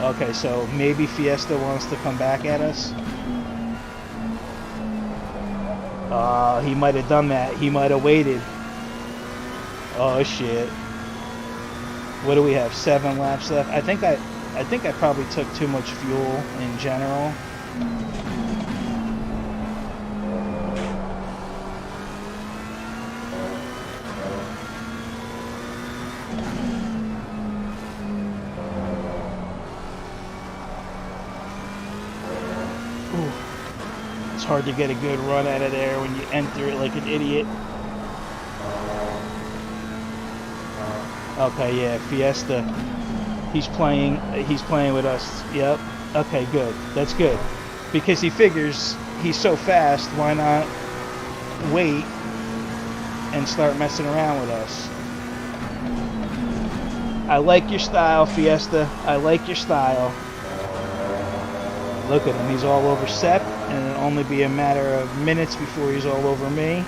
[SPEAKER 1] Okay, so maybe Fiesta wants to come back at us. He might have done that. He might have waited. Oh shit. What do we have? 7 laps left. I think I probably took too much fuel in general. It's hard to get a good run out of there when you enter it like an idiot. Okay, yeah, Fiesta. He's playing with us. Yep. Okay, good. That's good. Because he figures he's so fast, why not wait and start messing around with us? I like your style, Fiesta. I like your style. Look at him, he's all over Sepp, and it'll only be a matter of minutes before he's all over me.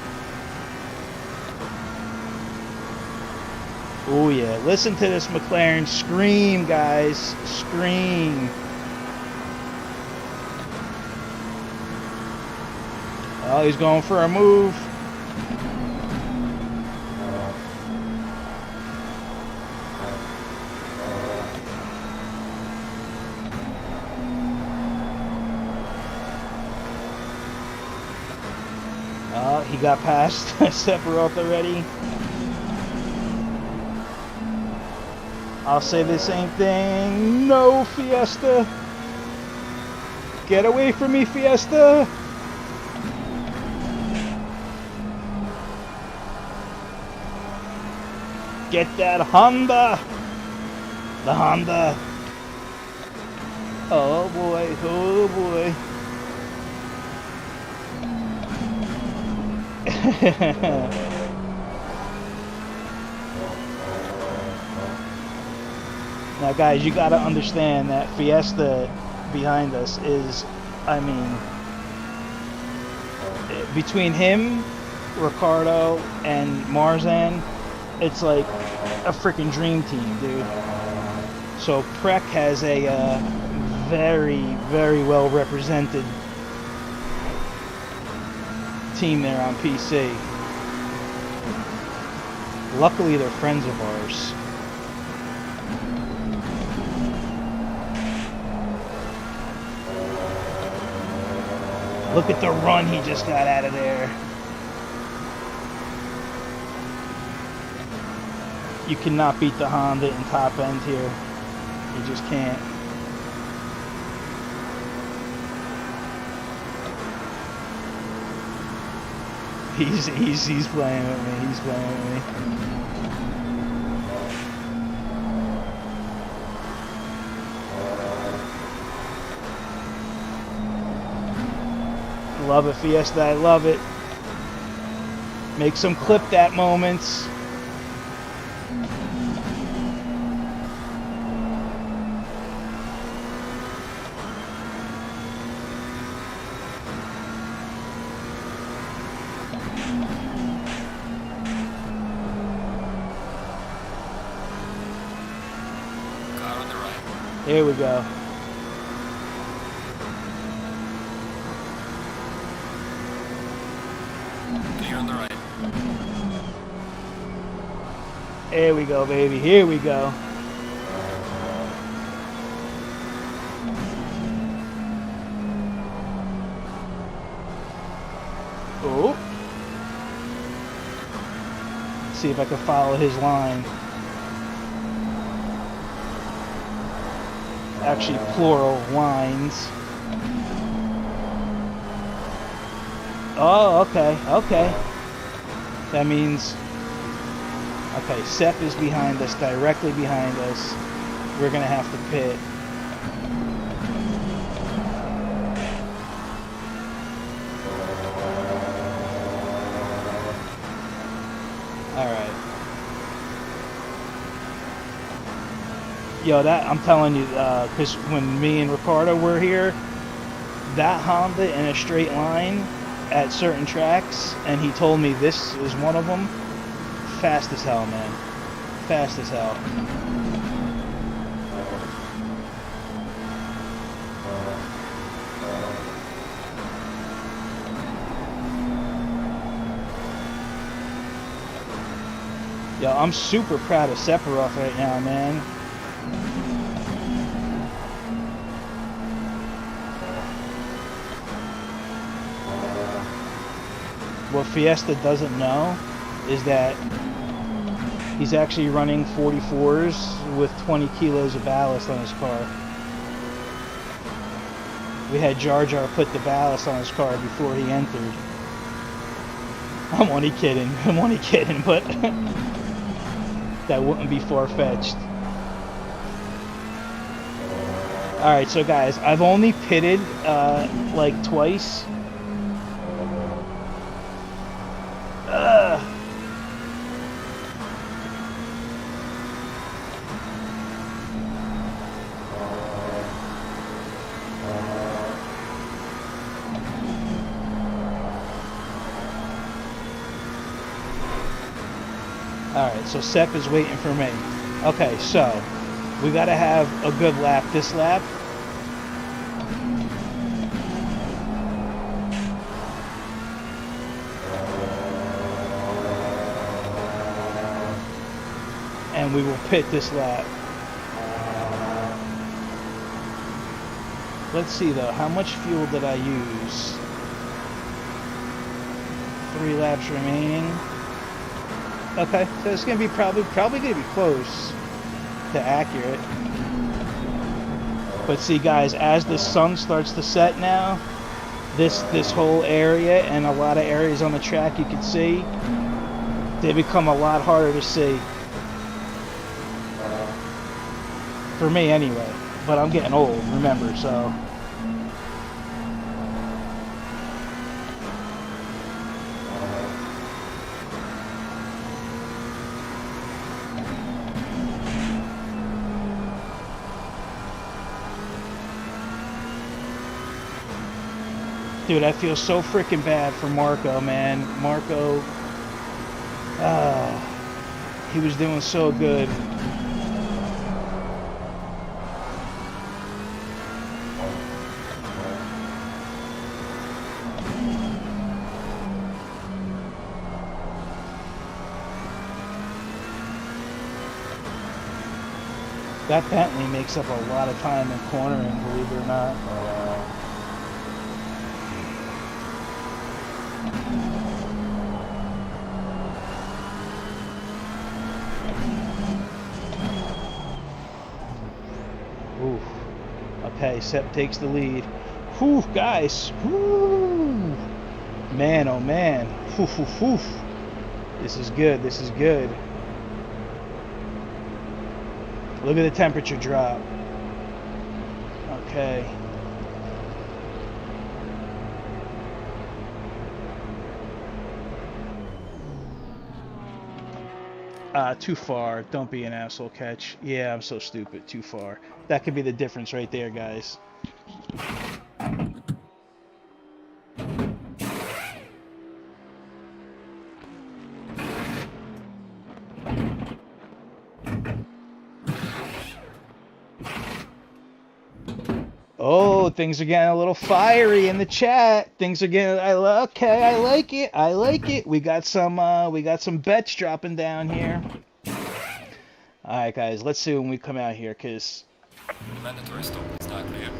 [SPEAKER 1] Oh yeah, listen to this McLaren scream, guys, scream. Oh, he's going for a move. He got past Sephiroth already. I'll say the same thing. No, Fiesta. Get away from me, Fiesta. Get that Honda. The Honda. Oh boy, oh boy. Now guys, you gotta understand that Fiesta behind us is, I mean, between him, Ricardo, and Marzan, it's like a freaking dream team, dude. So Prek has a very, very well represented team there on PC. Luckily, they're friends of ours. Look at the run he just got out of there. You cannot beat the Honda in top end here. You just can't. He's playing with me. He's playing with me. Love it, Fiesta. I love it. Make some clip that moments. Here we go.
[SPEAKER 2] Clear on the right.
[SPEAKER 1] Here we go, baby. Here we go. Oh. See if I can follow his line. Actually, plural lines. Oh, okay, okay. That means, okay, Sep is behind us, directly behind us. We're gonna have to pit. Alright. Yo, that, I'm telling you, because when me and Ricardo were here, that Honda in a straight line at certain tracks, and he told me this is one of them, fast as hell, man. Fast as hell. Yo, I'm super proud of Sephiroth right now, man. What Fiesta doesn't know is that he's actually running 44s with 20 kilos of ballast on his car. We had Jar Jar put the ballast on his car before he entered. I'm only kidding, but that wouldn't be far-fetched. Alright, so guys, I've only pitted like twice. Alright, so Sep is waiting for me. Okay, so we gotta have a good lap this lap. And we will pit this lap. Let's see though, how much fuel did I use? 3 laps remaining. Okay, so it's gonna be probably gonna be close to accurate. But see guys, as the sun starts to set now, this whole area and a lot of areas on the track you can see, they become a lot harder to see. For me anyway, but I'm getting old, remember, so. Dude, I feel so freaking bad for Marco, man. Marco, he was doing so good. That Bentley makes up a lot of time in cornering, believe it or not. Oof. Okay, Sep takes the lead. Whew, guys. Whew. Man, oh man. Whew, whew, whew. This is good. This is good. Look at the temperature drop. Okay. Too far. Don't be an asshole, Catch. Yeah, I'm so stupid. Too far. That could be the difference right there, guys. Oh, things are getting a little fiery in the chat. Things are getting. Okay, I like it. I like it. We got some bets dropping down here. All right, guys. Let's see when we come out here, cause
[SPEAKER 2] Mandatory stop is not clear.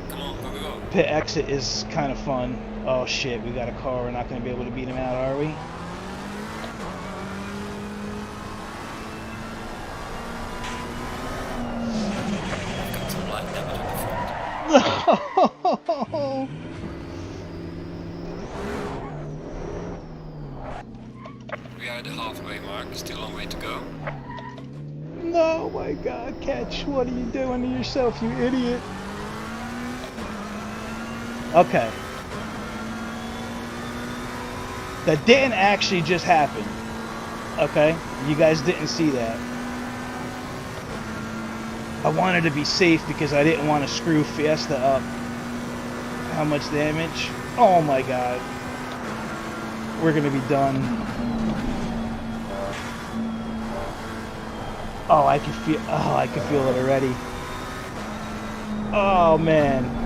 [SPEAKER 2] Come on, go, go, go.
[SPEAKER 1] pit exit is kind of fun. Oh shit, we got a car. We're not gonna be able to beat him out, are we?
[SPEAKER 2] Got some light damage on the front.
[SPEAKER 1] No.
[SPEAKER 2] We are at the halfway mark, still a long way to go.
[SPEAKER 1] No, my God, Catch. What are you doing to yourself, you idiot? Okay. That didn't actually just happen. Okay? You guys didn't see that. I wanted to be safe because I didn't want to screw Fiesta up. How much damage? Oh my God. We're gonna be done. Oh, I can feel it already. Oh man.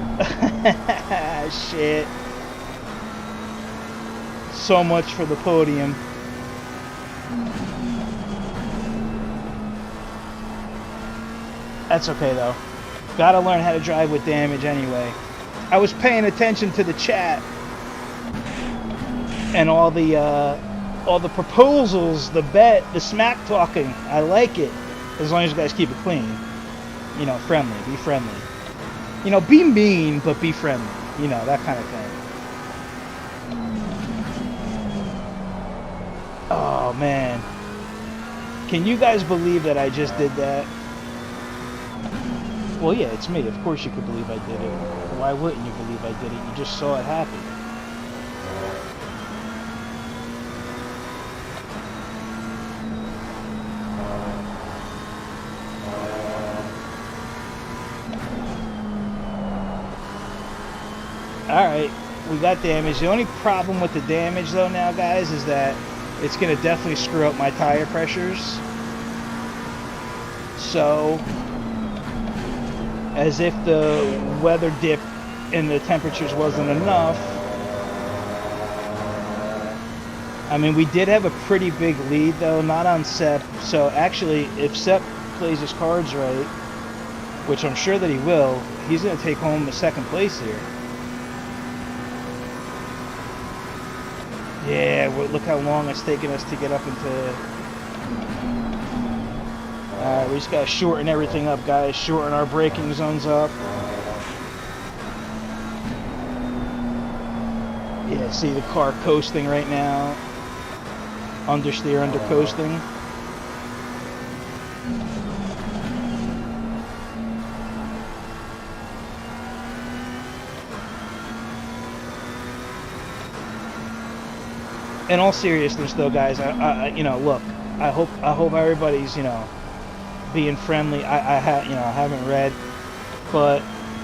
[SPEAKER 1] Shit. So much for the podium. That's okay though. Gotta learn how to drive with damage anyway. I was paying attention to the chat and all the proposals, the bet, the smack talking. I like it. As long as you guys keep it clean. You know, friendly. Be friendly. You know, be mean, but be friendly. You know, that kind of thing. Oh, man. Can you guys believe that I just did that? Well, yeah, it's me. Of course you could believe I did it. Why wouldn't you believe I did it? You just saw it happen. Alright, we got damage. The only problem with the damage though now, guys, is that it's going to definitely screw up my tire pressures. So, as if the weather dip in the temperatures wasn't enough, I mean, we did have a pretty big lead though, not on Sep. So actually, if Sep plays his cards right, which I'm sure that he will, he's going to take home the second place here. Yeah, look how long it's taken us to get up into... Alright, we just gotta shorten everything up, guys. Shorten our braking zones up. Yeah, see the car coasting right now. Understeer, under coasting. In all seriousness, though, guys, I you know, look, I hope everybody's, you know, being friendly. I haven't read, but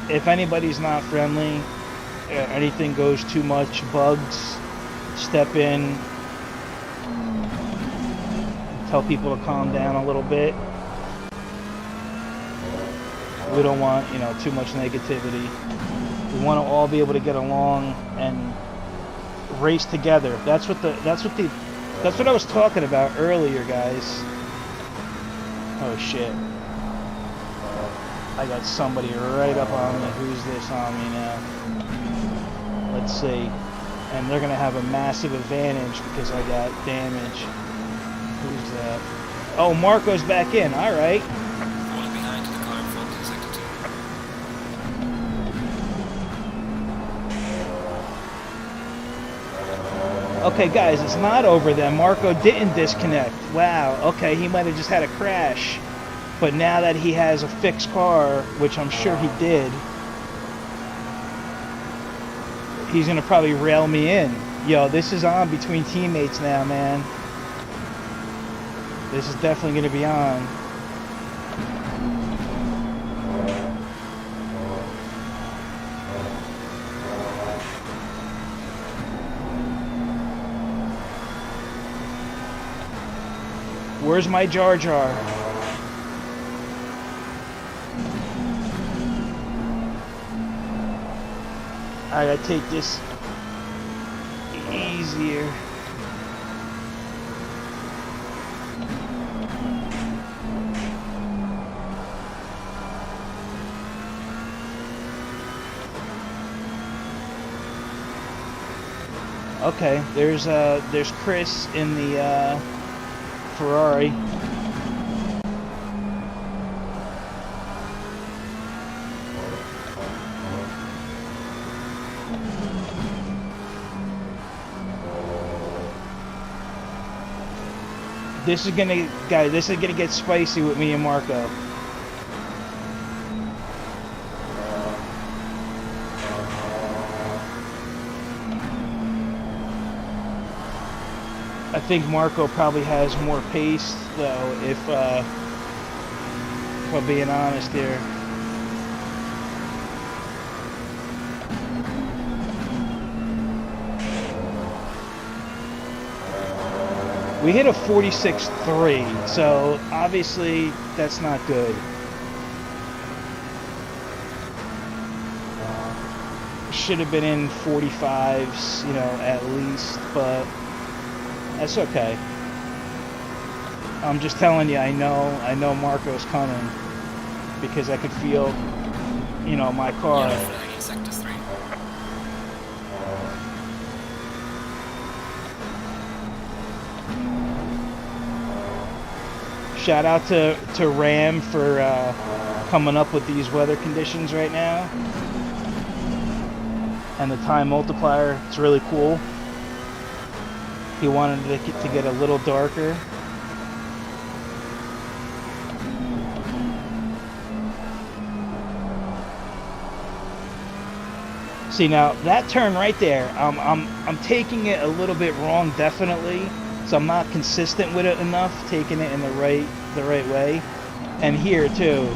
[SPEAKER 1] if anybody's not friendly, anything goes too much, bugs, step in, tell people to calm down a little bit. We don't want, you know, too much negativity. We want to all be able to get along and race together. That's what I was talking about earlier, guys. Oh shit. I got somebody right up on me. Who's this on me now? Let's see. And they're going to have a massive advantage because I got damage. Who's that? Oh, Marco's back in. All right.
[SPEAKER 2] Falling behind to the car in front in sector 2.
[SPEAKER 1] Okay, guys, it's not over then. Marco didn't disconnect. Wow. Okay, he might have just had a crash. But now that he has a fixed car, which I'm sure he did, he's going to probably rail me in. Yo, this is on between teammates now, man. This is definitely going to be on. Where's my Jar Jar? I gotta take this easier. Okay, there's Chris in the Ferrari. This is gonna, guys, this is gonna get spicy with me and Marco. I think Marco probably has more pace, though, if I'm being honest here. We hit a 46.3, so obviously that's not good. Should have been in 45s, you know, at least, but that's okay. I'm just telling you, I know Marco's coming because I could feel, you know, my car.
[SPEAKER 2] Yellow flag in sector 3.
[SPEAKER 1] Shout out to Ram for coming up with these weather conditions right now. And the time multiplier, it's really cool. He wanted to get a little darker. See, now that turn right there, I'm taking it a little bit wrong, definitely. So I'm not consistent with it enough, taking it in the right way. And here too.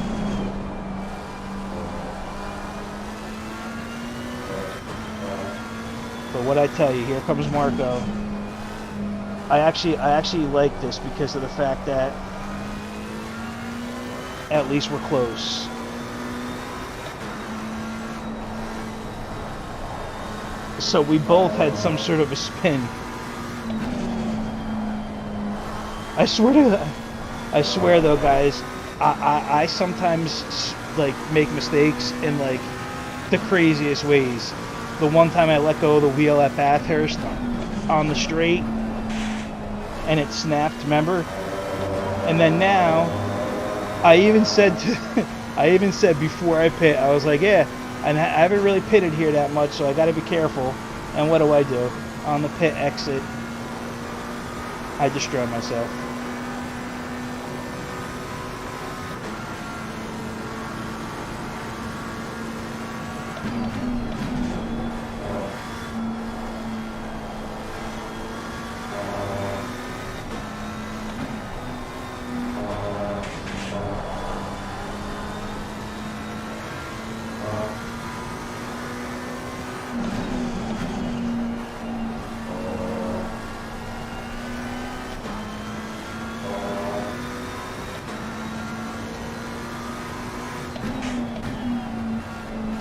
[SPEAKER 1] But what I tell you, here comes Marco. I actually like this because of the fact that at least we're close. So we both had some sort of a spin. I swear though, guys, I sometimes like make mistakes in like the craziest ways. The one time I let go of the wheel at Bathurst on the straight and it snapped, remember? And then now I even said before I pit, I was like, yeah, and I haven't really pitted here that much, so I got to be careful. And what do? On the pit exit, I destroy myself.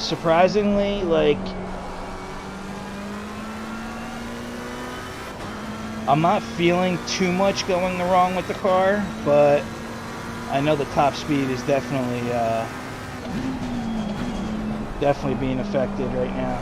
[SPEAKER 1] Surprisingly, like, I'm not feeling too much going wrong with the car, but I know the top speed is definitely Definitely being affected right now.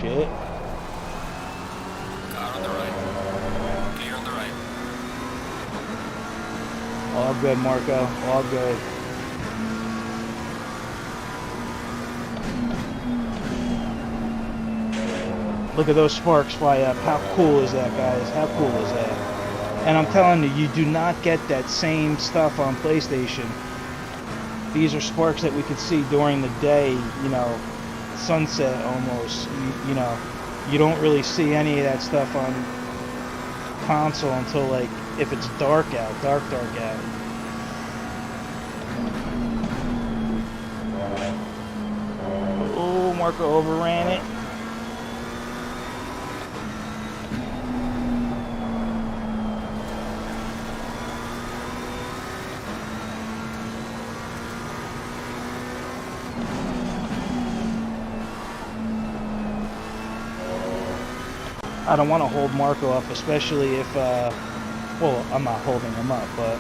[SPEAKER 1] Shit.
[SPEAKER 2] Car on the right. Clear on the right.
[SPEAKER 1] All good, Marco. All good. Look at those sparks fly up. How cool is that, guys? How cool is that? And I'm telling you, you do not get that same stuff on PlayStation. These are sparks that we could see during the day, you know, sunset almost. You know, you don't really see any of that stuff on console until, like, if it's dark out, dark out. Oh, Marco overran it. I don't want to hold Marco up, especially if, well, I'm not holding him up, but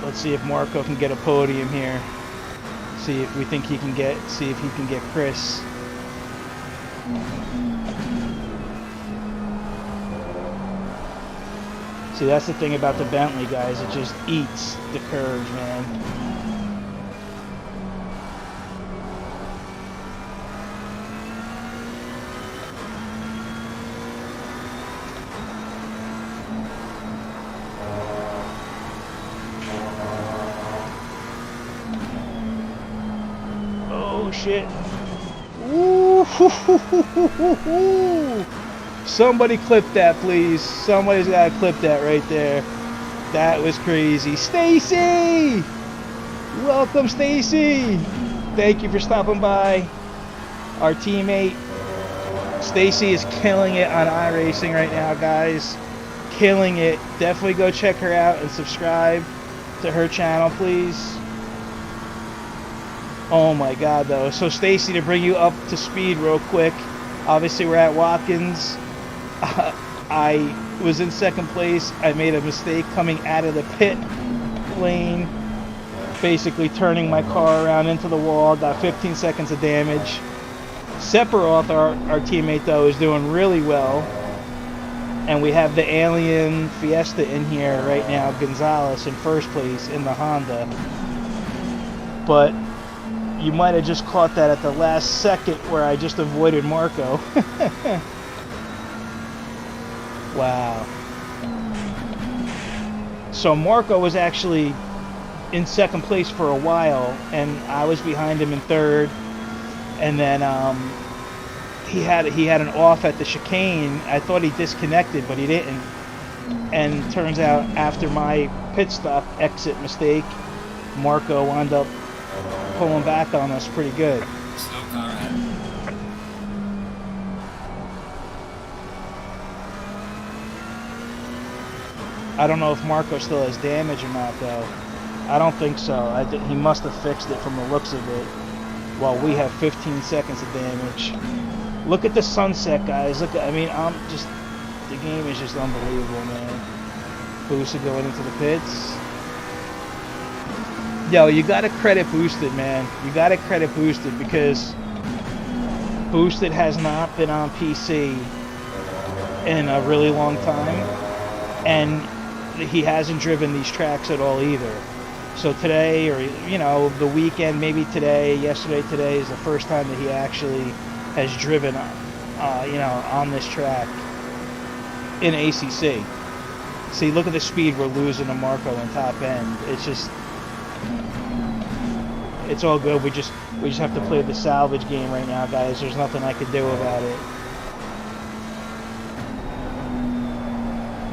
[SPEAKER 1] let's see if Marco can get a podium here. See if we think he can get, see if he can get Chris. See, that's the thing about the Bentley, guys. It just eats the curves, man. Oh, shit. Ooh, hoo, hoo, hoo, hoo, hoo, hoo. Somebody clip that, please. Somebody's got to clip that right there. That was crazy. Stacy! Welcome, Stacy! Thank you for stopping by. Our teammate. Stacy is killing it on iRacing right now, guys. Killing it. Definitely go check her out and subscribe to her channel, please. Oh my god, though. So, Stacy, to bring you up to speed real quick. Obviously, we're at Watkins. I was in second place. I made a mistake coming out of the pit lane, basically turning my car around into the wall. Got 15 seconds of damage. Sephiroth, our teammate, though, is doing really well. And we have the Alien Fiesta in here right now. Gonzalez in first place in the Honda. But you might have just caught that at the last second where I just avoided Marco. Wow. So Marco was actually in second place for a while, and I was behind him in third. And then he had an off at the chicane. I thought he disconnected, but he didn't. And turns out after my pit stop exit mistake, Marco wound up pulling back on us pretty good.
[SPEAKER 2] Slow car ahead.
[SPEAKER 1] I don't know if Marco still has damage or not, though. I don't think so. He must have fixed it from the looks of it. While we have 15 seconds of damage. Look at the sunset, guys. Look at, I mean, the game is just unbelievable, man. Boosted going into the pits. Yo, you gotta credit Boosted, man. You gotta credit Boosted because Boosted has not been on PC in a really long time, and he hasn't driven these tracks at all either. So today, or you know, the weekend, maybe today, yesterday, today is the first time that he actually has driven, you know, on this track in ACC. See, look at the speed we're losing to Marco in top end. It's just, it's all good. We just have to play the salvage game right now, guys. There's nothing I can do about it.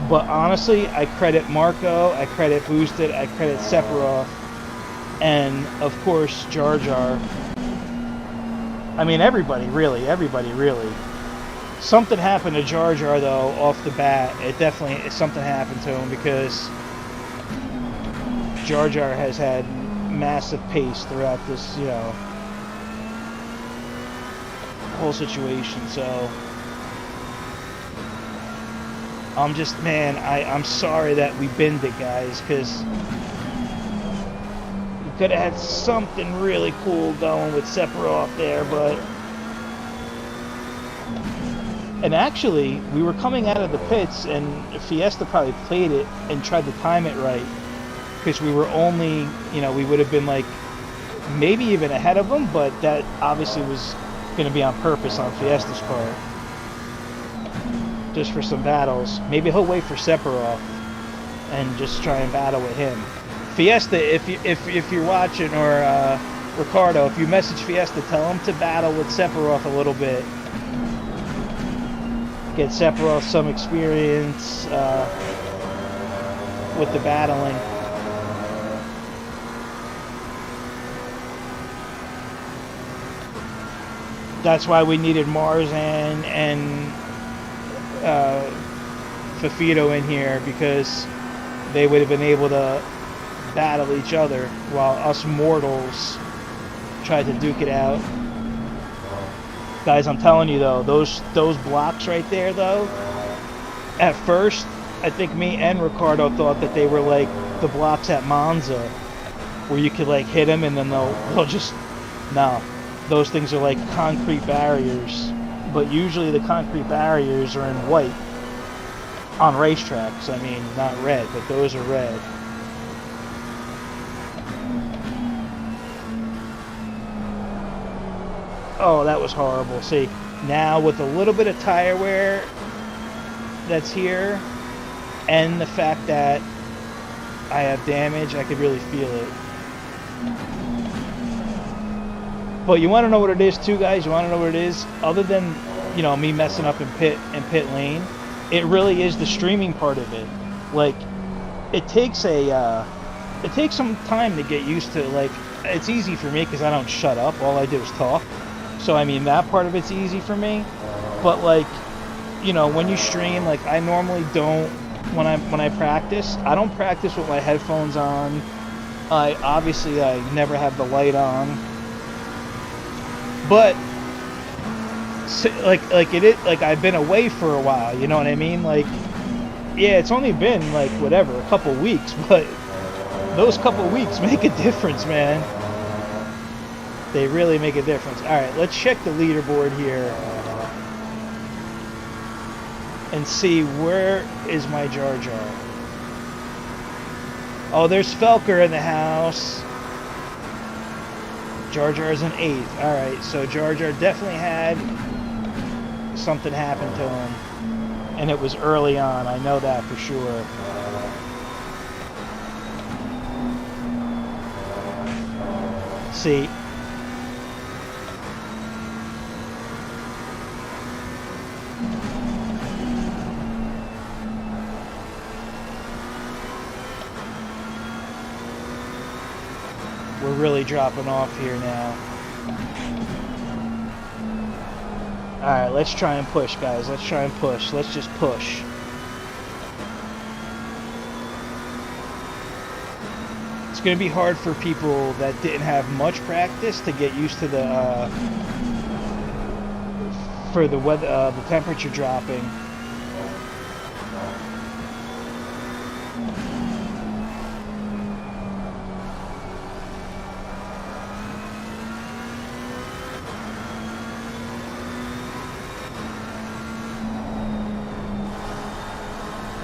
[SPEAKER 1] But honestly, I credit Marco, I credit Boosted, I credit Sephiroth And of course, Jar Jar. I mean, everybody really. Something happened to Jar Jar though off the bat. Something happened to him because Jar Jar has had massive pace throughout this, whole situation. So I'm just, man, I'm sorry that we binned it, guys, because we could have had something really cool going with Sephiroth there, but... And actually, we were coming out of the pits, and Fiesta probably played it and tried to time it right, because we were only, we would have been like, maybe even ahead of them, but that obviously was going to be on purpose on Fiesta's part. Just for some battles. Maybe he'll wait for Sephiroth and just try and battle with him. Fiesta, if you're watching, or Ricardo, if you message Fiesta, tell him to battle with Sephiroth a little bit. Get Sephiroth some experience with the battling. That's why we needed Marzan and Fafito in here, because they would have been able to battle each other while us mortals tried to duke it out. Guys, I'm telling you though, those blocks right there though, at first I think me and Ricardo thought that they were like the blocks at Monza, where you could like hit them and then they'll just, no, those things are like concrete barriers. But usually the concrete barriers are in white on racetracks. I mean, not red, but those are red. Oh, that was horrible. See, now with a little bit of tire wear that's here, and the fact that I have damage, I could really feel it. But you want to know what it is too, guys? You want to know what it is? Other than, me messing up in pit lane, it really is the streaming part of it. Like, it takes some time to get used to. Like, it's easy for me because I don't shut up. All I do is talk. So I mean, that part of it's easy for me. But like, when you stream, like I normally don't. When I practice, I don't practice with my headphones on. I never have the light on. But like I've been away for a while, you know what I mean? Like, yeah, it's only been like whatever, a couple weeks, but those couple weeks make a difference, man. They really make a difference. All right, let's check the leaderboard here and see where is my Jar Jar. Oh, there's Felker in the house. Jar Jar's an 8th. Alright, so Jar Jar definitely had something happen to him. And it was early on, I know that for sure. See, we're really dropping off here now. Alright, let's try and push, guys. Let's try and push. Let's just push. It's going to be hard for people that didn't have much practice to get used to the for the weather, the temperature dropping.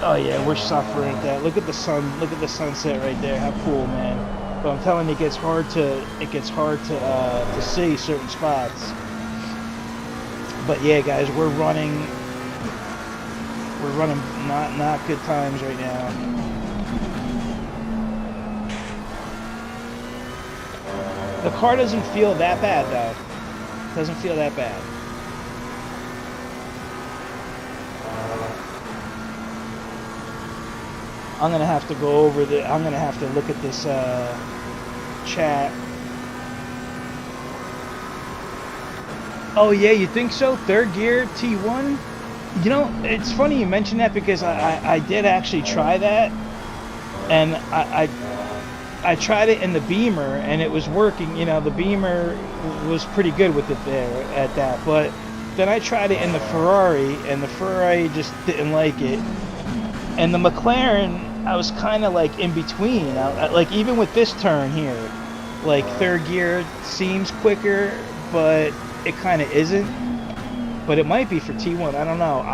[SPEAKER 1] Oh yeah, we're suffering at that. Look at the sun. Look at the sunset right there. How cool, man! But I'm telling you, it gets hard to see certain spots. But yeah, guys, we're running not good times right now. The car doesn't feel that bad though. Doesn't feel that bad. I'm gonna have to go over I'm gonna have to look at this chat. Oh yeah, you think so? Third gear T1? You know, it's funny you mention that because I did actually try that, and I tried it in the Beamer and it was working. You know, the Beamer was pretty good with it there at that, but then I tried it in the Ferrari and the Ferrari just didn't like it. And the McLaren, I was kind of like in between. Like even with this turn here, like third gear seems quicker, but it kind of isn't. But it might be for T1. I don't know.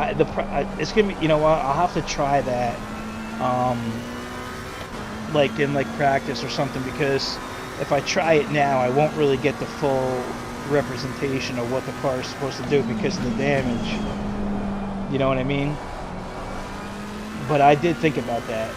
[SPEAKER 1] It's gonna be. You know what? I'll have to try that. Like in like practice or something, because if I try it now, I won't really get the full representation of what the car is supposed to do because of the damage. You know what I mean? But I did think about that.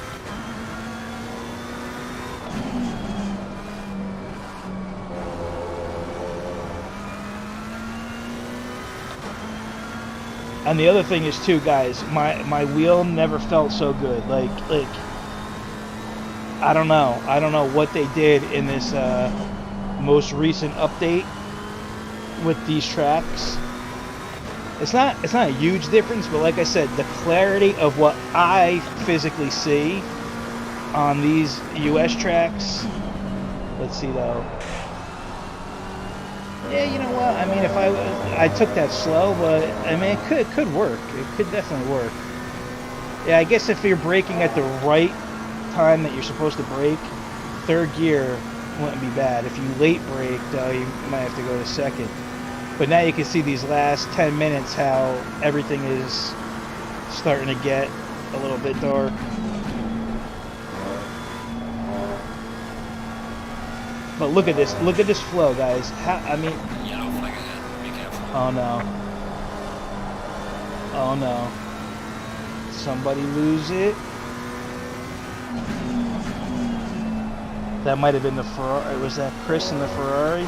[SPEAKER 1] And the other thing is too, guys, my wheel never felt so good. Like I don't know what they did in this most recent update with these tracks. It's not a huge difference, but like I said, the clarity of what I physically see on these US tracks. Let's see though. Yeah, you know what? I mean, if I took that slow, but I mean, it could work. It could definitely work. Yeah, I guess if you're braking at the right time that you're supposed to brake, third gear wouldn't be bad. If you late brake, though, you might have to go to second. But now you can see these last 10 minutes how everything is starting to get a little bit dark. But look at this flow, guys. I mean,
[SPEAKER 2] Yellow flag ahead. Be careful.
[SPEAKER 1] oh no. Oh no. Somebody lose it. That might have been the Ferrari. Was that Chris in the Ferrari?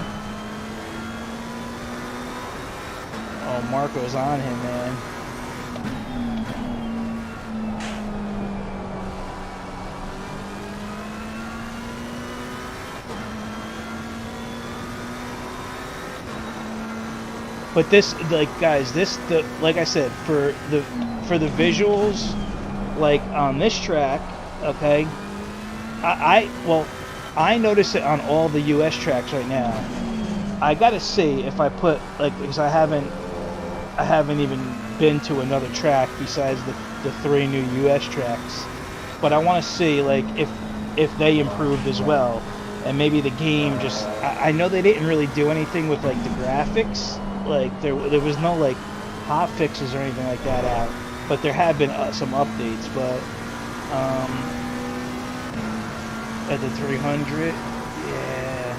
[SPEAKER 1] Oh, Marco's on him, man. But this, like, guys, like I said, for the visuals, like on this track, okay, I notice it on all the US tracks right now. I gotta see if I put, like, because I haven't even been to another track besides the 3 new US tracks, but I want to see, like, if they improved as well, and maybe the game just, I know they didn't really do anything with, like, the graphics. Like there was no like hot fixes or anything like that out, but there have been some updates. But at the 300, yeah.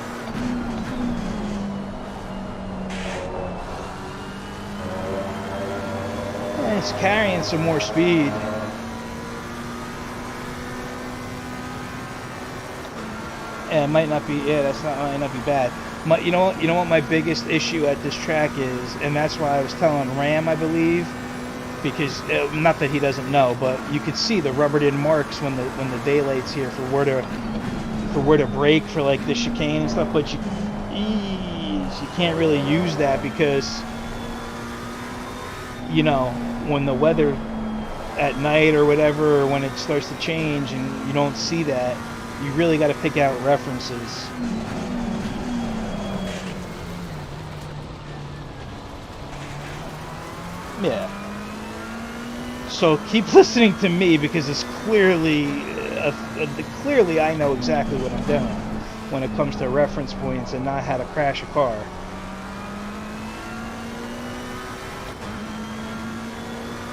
[SPEAKER 1] And it's carrying some more speed. Yeah, it might not be. Yeah, might not be bad. You know what my biggest issue at this track is, and that's why I was telling Ram, I believe, because not that he doesn't know, but you could see the rubbered in marks when the daylight's here for where to brake for like the chicane and stuff, but you can't really use that because, you know, when the weather at night or whatever, or when it starts to change and you don't see that, you really got to pick out references. Yeah. So keep listening to me because it's clearly I know exactly what I'm doing when it comes to reference points and not how to crash a car.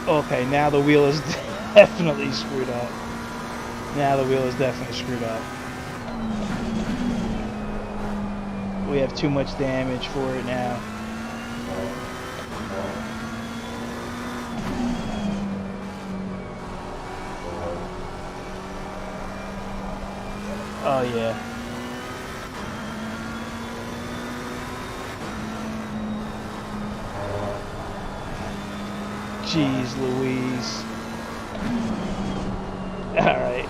[SPEAKER 1] Okay, now the wheel is definitely screwed up. Now the wheel is definitely screwed up. We have too much damage for it now. Oh yeah. Jeez Louise. Alright.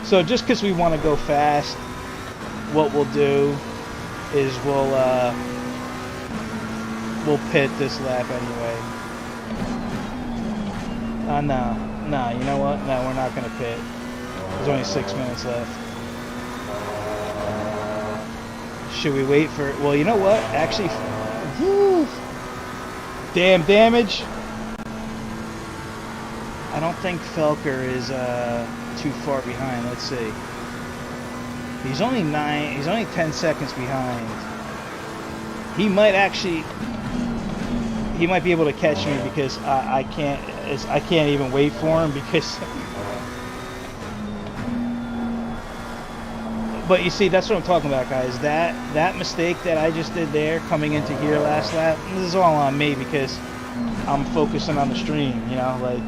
[SPEAKER 1] So just because we want to go fast, what we'll do is we'll pit this lap anyway. No, you know what? No, we're not gonna pit. There's only 6 minutes left. Should we wait for? Well, you know what? Actually, whew, damn damage. I don't think Felker is too far behind. Let's see. He's only 10 seconds behind. He might be able to catch me because I can't even wait for him because. But you see, that's what I'm talking about, guys. That mistake that I just did there, coming into here last lap, this is all on me because I'm focusing on the stream. You know, like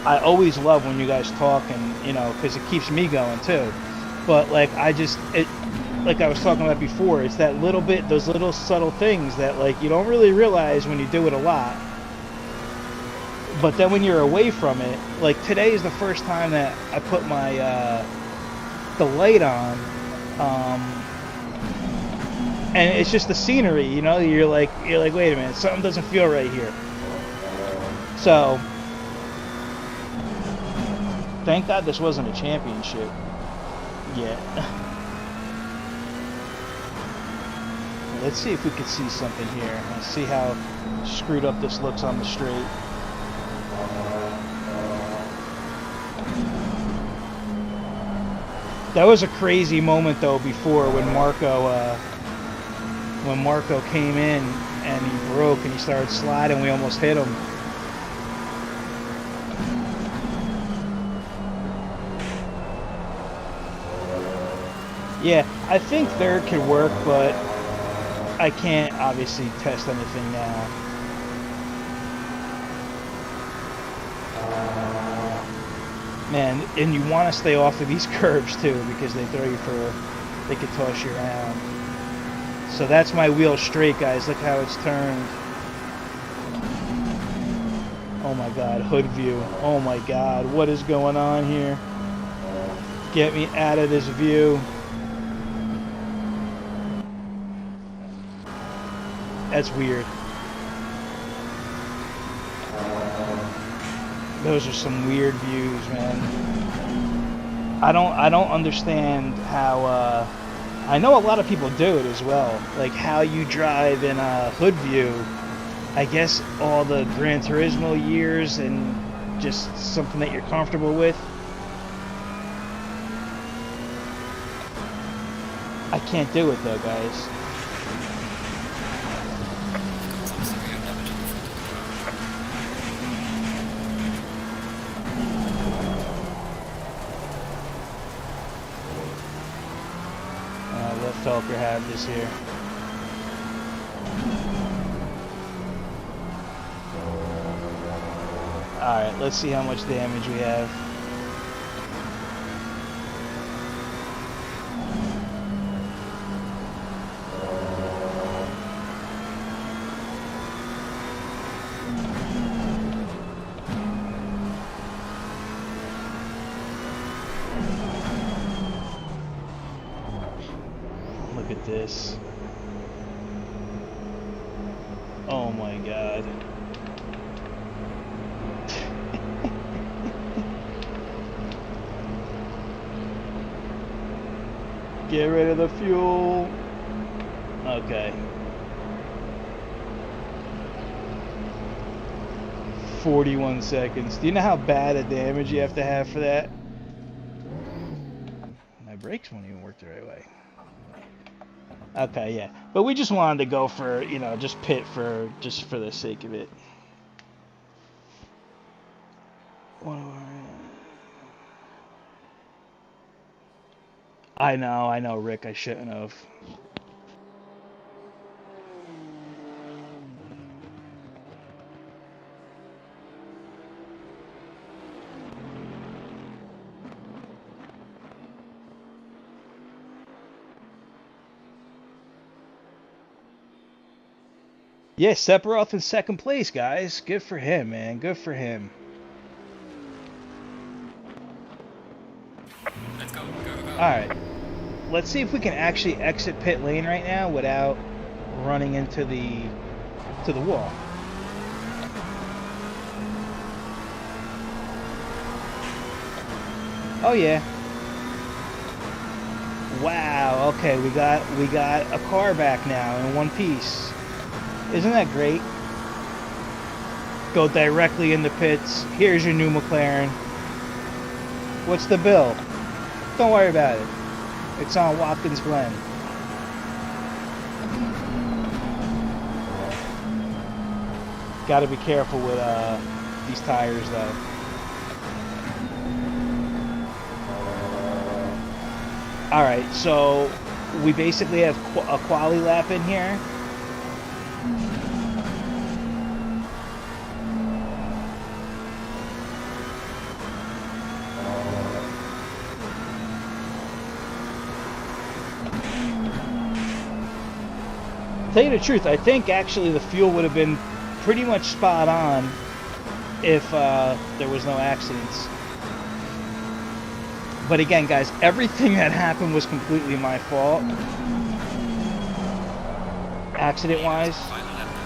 [SPEAKER 1] I always love when you guys talk, and you know, because it keeps me going too. But like like I was talking about before, it's that little bit, those little subtle things that like you don't really realize when you do it a lot. But then when you're away from it, like today is the first time that I put my the light on, and it's just the scenery, you know. You're like, wait a minute, something doesn't feel right here. So, thank God this wasn't a championship yet. Let's see if we can see something here. Let's see how screwed up this looks on the straight. That was a crazy moment though before when Marco came in and he broke and he started sliding. We almost hit him. Yeah, I think third could work, but I can't obviously test anything now. Man, and you want to stay off of these curves too because they throw you they could toss you around. So that's my wheel straight, guys. Look how it's turned. Oh my God, hood view. Oh my God, what is going on here? Get me out of this view. That's weird. Those are some weird views, man. I don't understand how. I know a lot of people do it as well. Like how you drive in a hood view. I guess all the Gran Turismo years and just something that you're comfortable with. I can't do it though, guys. Let Felker have this here. Alright, let's see how much damage we have. Look at this. Oh my God. Get rid of the fuel. Okay. 41 seconds. Do you know how bad a damage you have to have for that? My brakes won't even work the right way. Okay, yeah. But we just wanted to go for, you know, just pit just for the sake of it. I know, Rick, I shouldn't have. Yeah, Sephiroth in second place, guys. Good for him, man. Good for him.
[SPEAKER 2] Let's go.
[SPEAKER 1] Alright. Let's see if we can actually exit pit lane right now without running into the wall. Oh yeah. Wow, okay, we got a car back now in one piece. Isn't that great? Go directly in the pits. Here's your new McLaren. What's the bill? Don't worry about it. It's on Watkins Glen. Gotta be careful with these tires though. Alright, so we basically have a quali lap in here. Tell you the truth, I think actually the fuel would have been pretty much spot on if there was no accidents. But again, guys, everything that happened was completely my fault, accident-wise.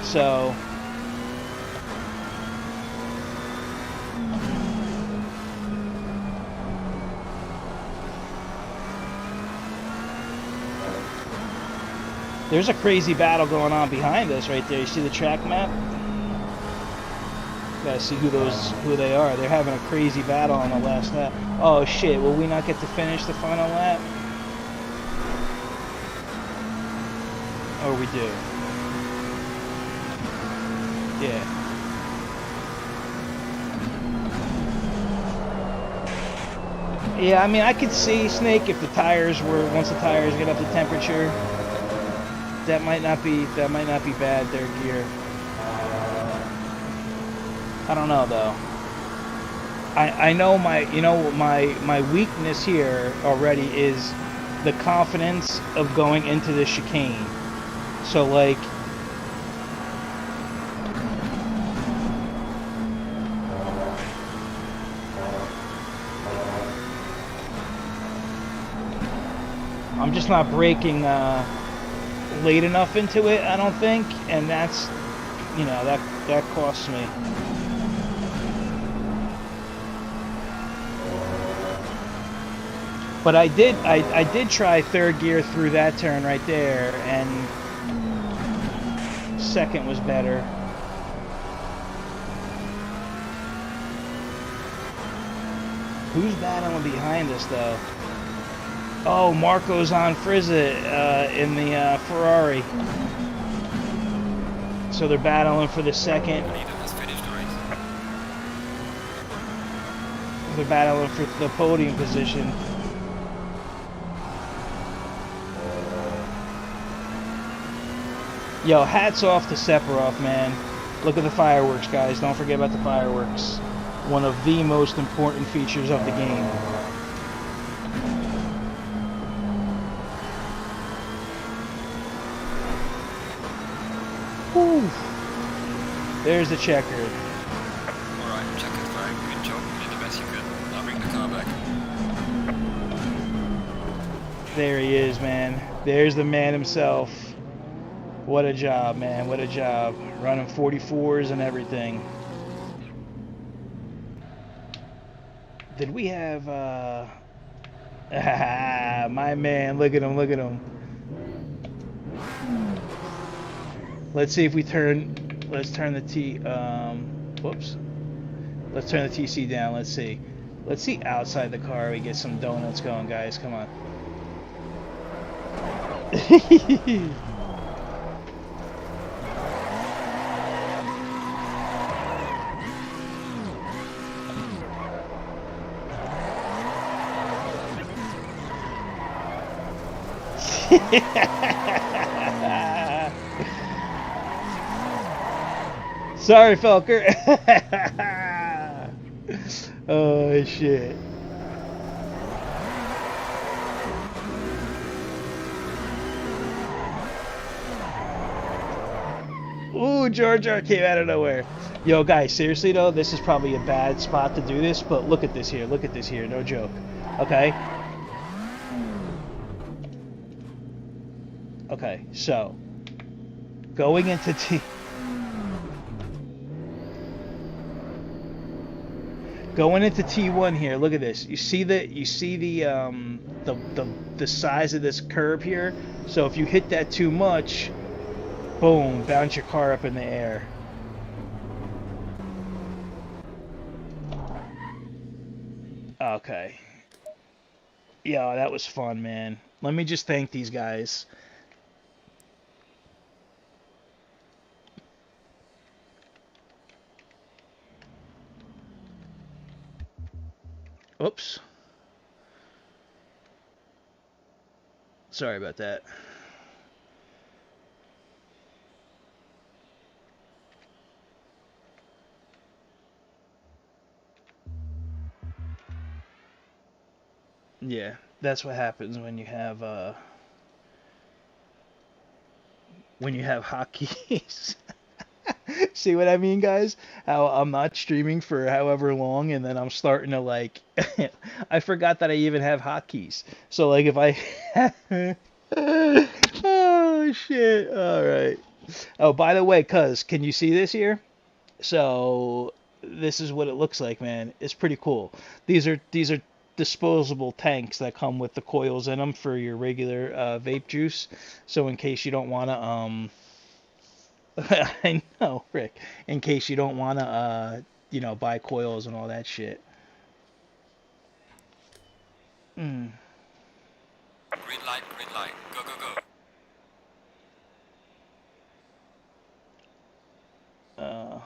[SPEAKER 1] So there's a crazy battle going on behind us right there. You see the track map? Gotta see who they are. They're having a crazy battle on the last lap. Oh shit, will we not get to finish the final lap? Or we do? Yeah. Yeah, I mean I could see, Snake, if the tires were, once the tires get up to temperature, that might not be bad, their gear. I don't know though. I know my weakness here already is the confidence of going into the chicane. So like I'm just not braking late enough into it, I don't think, and that's, you know, that costs me. But I did try third gear through that turn right there, and second was better. Who's battling behind us though? Oh, Marco's on Frizza in the Ferrari. So they're battling for the second. They're battling for the podium position. Yo, hats off to Sephiroth, man. Look at the fireworks, guys. Don't forget about the fireworks. One of the most important features of the game. Whew. There's the checkered.
[SPEAKER 2] Alright, checkered flag. Good job. You did the best you could. I'll bring the car back.
[SPEAKER 1] There he is, man. There's the man himself. What a job, man. What a job. Running 44s and everything. Did we have, my man. Look at him. Look at him. Let's see if we let's turn the whoops. Let's turn the TC down. Let's see. Let's see outside the car. We get some donuts going, guys. Come on. Sorry, Felker. Oh shit. Ooh, George R came out of nowhere. Yo, guys, seriously though, this is probably a bad spot to do this, but look at this here. Look at this here. No joke. Okay. Okay, so going into going into T1 here. Look at this. You see the size of this curve here. So if you hit that too much, boom, bounce your car up in the air. Okay. Yeah, that was fun, man. Let me just thank these guys. Oops. Sorry about that. Yeah, that's what happens when you have hotkeys. See what I mean, guys? How I'm not streaming for however long, and then I'm starting to like. I forgot that I even have hotkeys. So like, if I. Oh shit! All right. Oh, by the way, cuz, can you see this here? So this is what it looks like, man. It's pretty cool. These are disposable tanks that come with the coils in them for your regular vape juice. So in case you don't want to I know, Rick. In case you don't want to, buy coils and all that shit. Mm.
[SPEAKER 2] Green light, green light. Go, go, go.
[SPEAKER 1] Uh,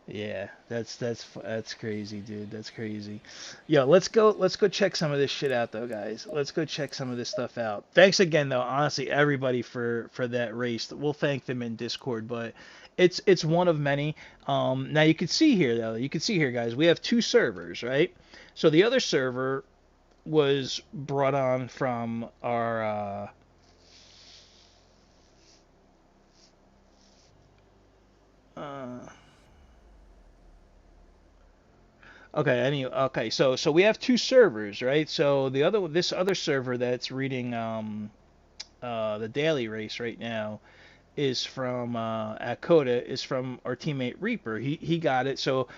[SPEAKER 1] yeah, that's crazy, dude. That's crazy. Yo, let's go check some of this shit out, though, guys. Let's go check some of this stuff out. Thanks again, though, honestly, everybody for that race. We'll thank them in Discord, but it's one of many. Now you can see here, though. You can see here, guys. We have two servers, right? So the other server was brought on from our uh, okay, so we have two servers, right? So this other server that's reading the daily race right now is from at Coda is from our teammate Reaper. He got it. So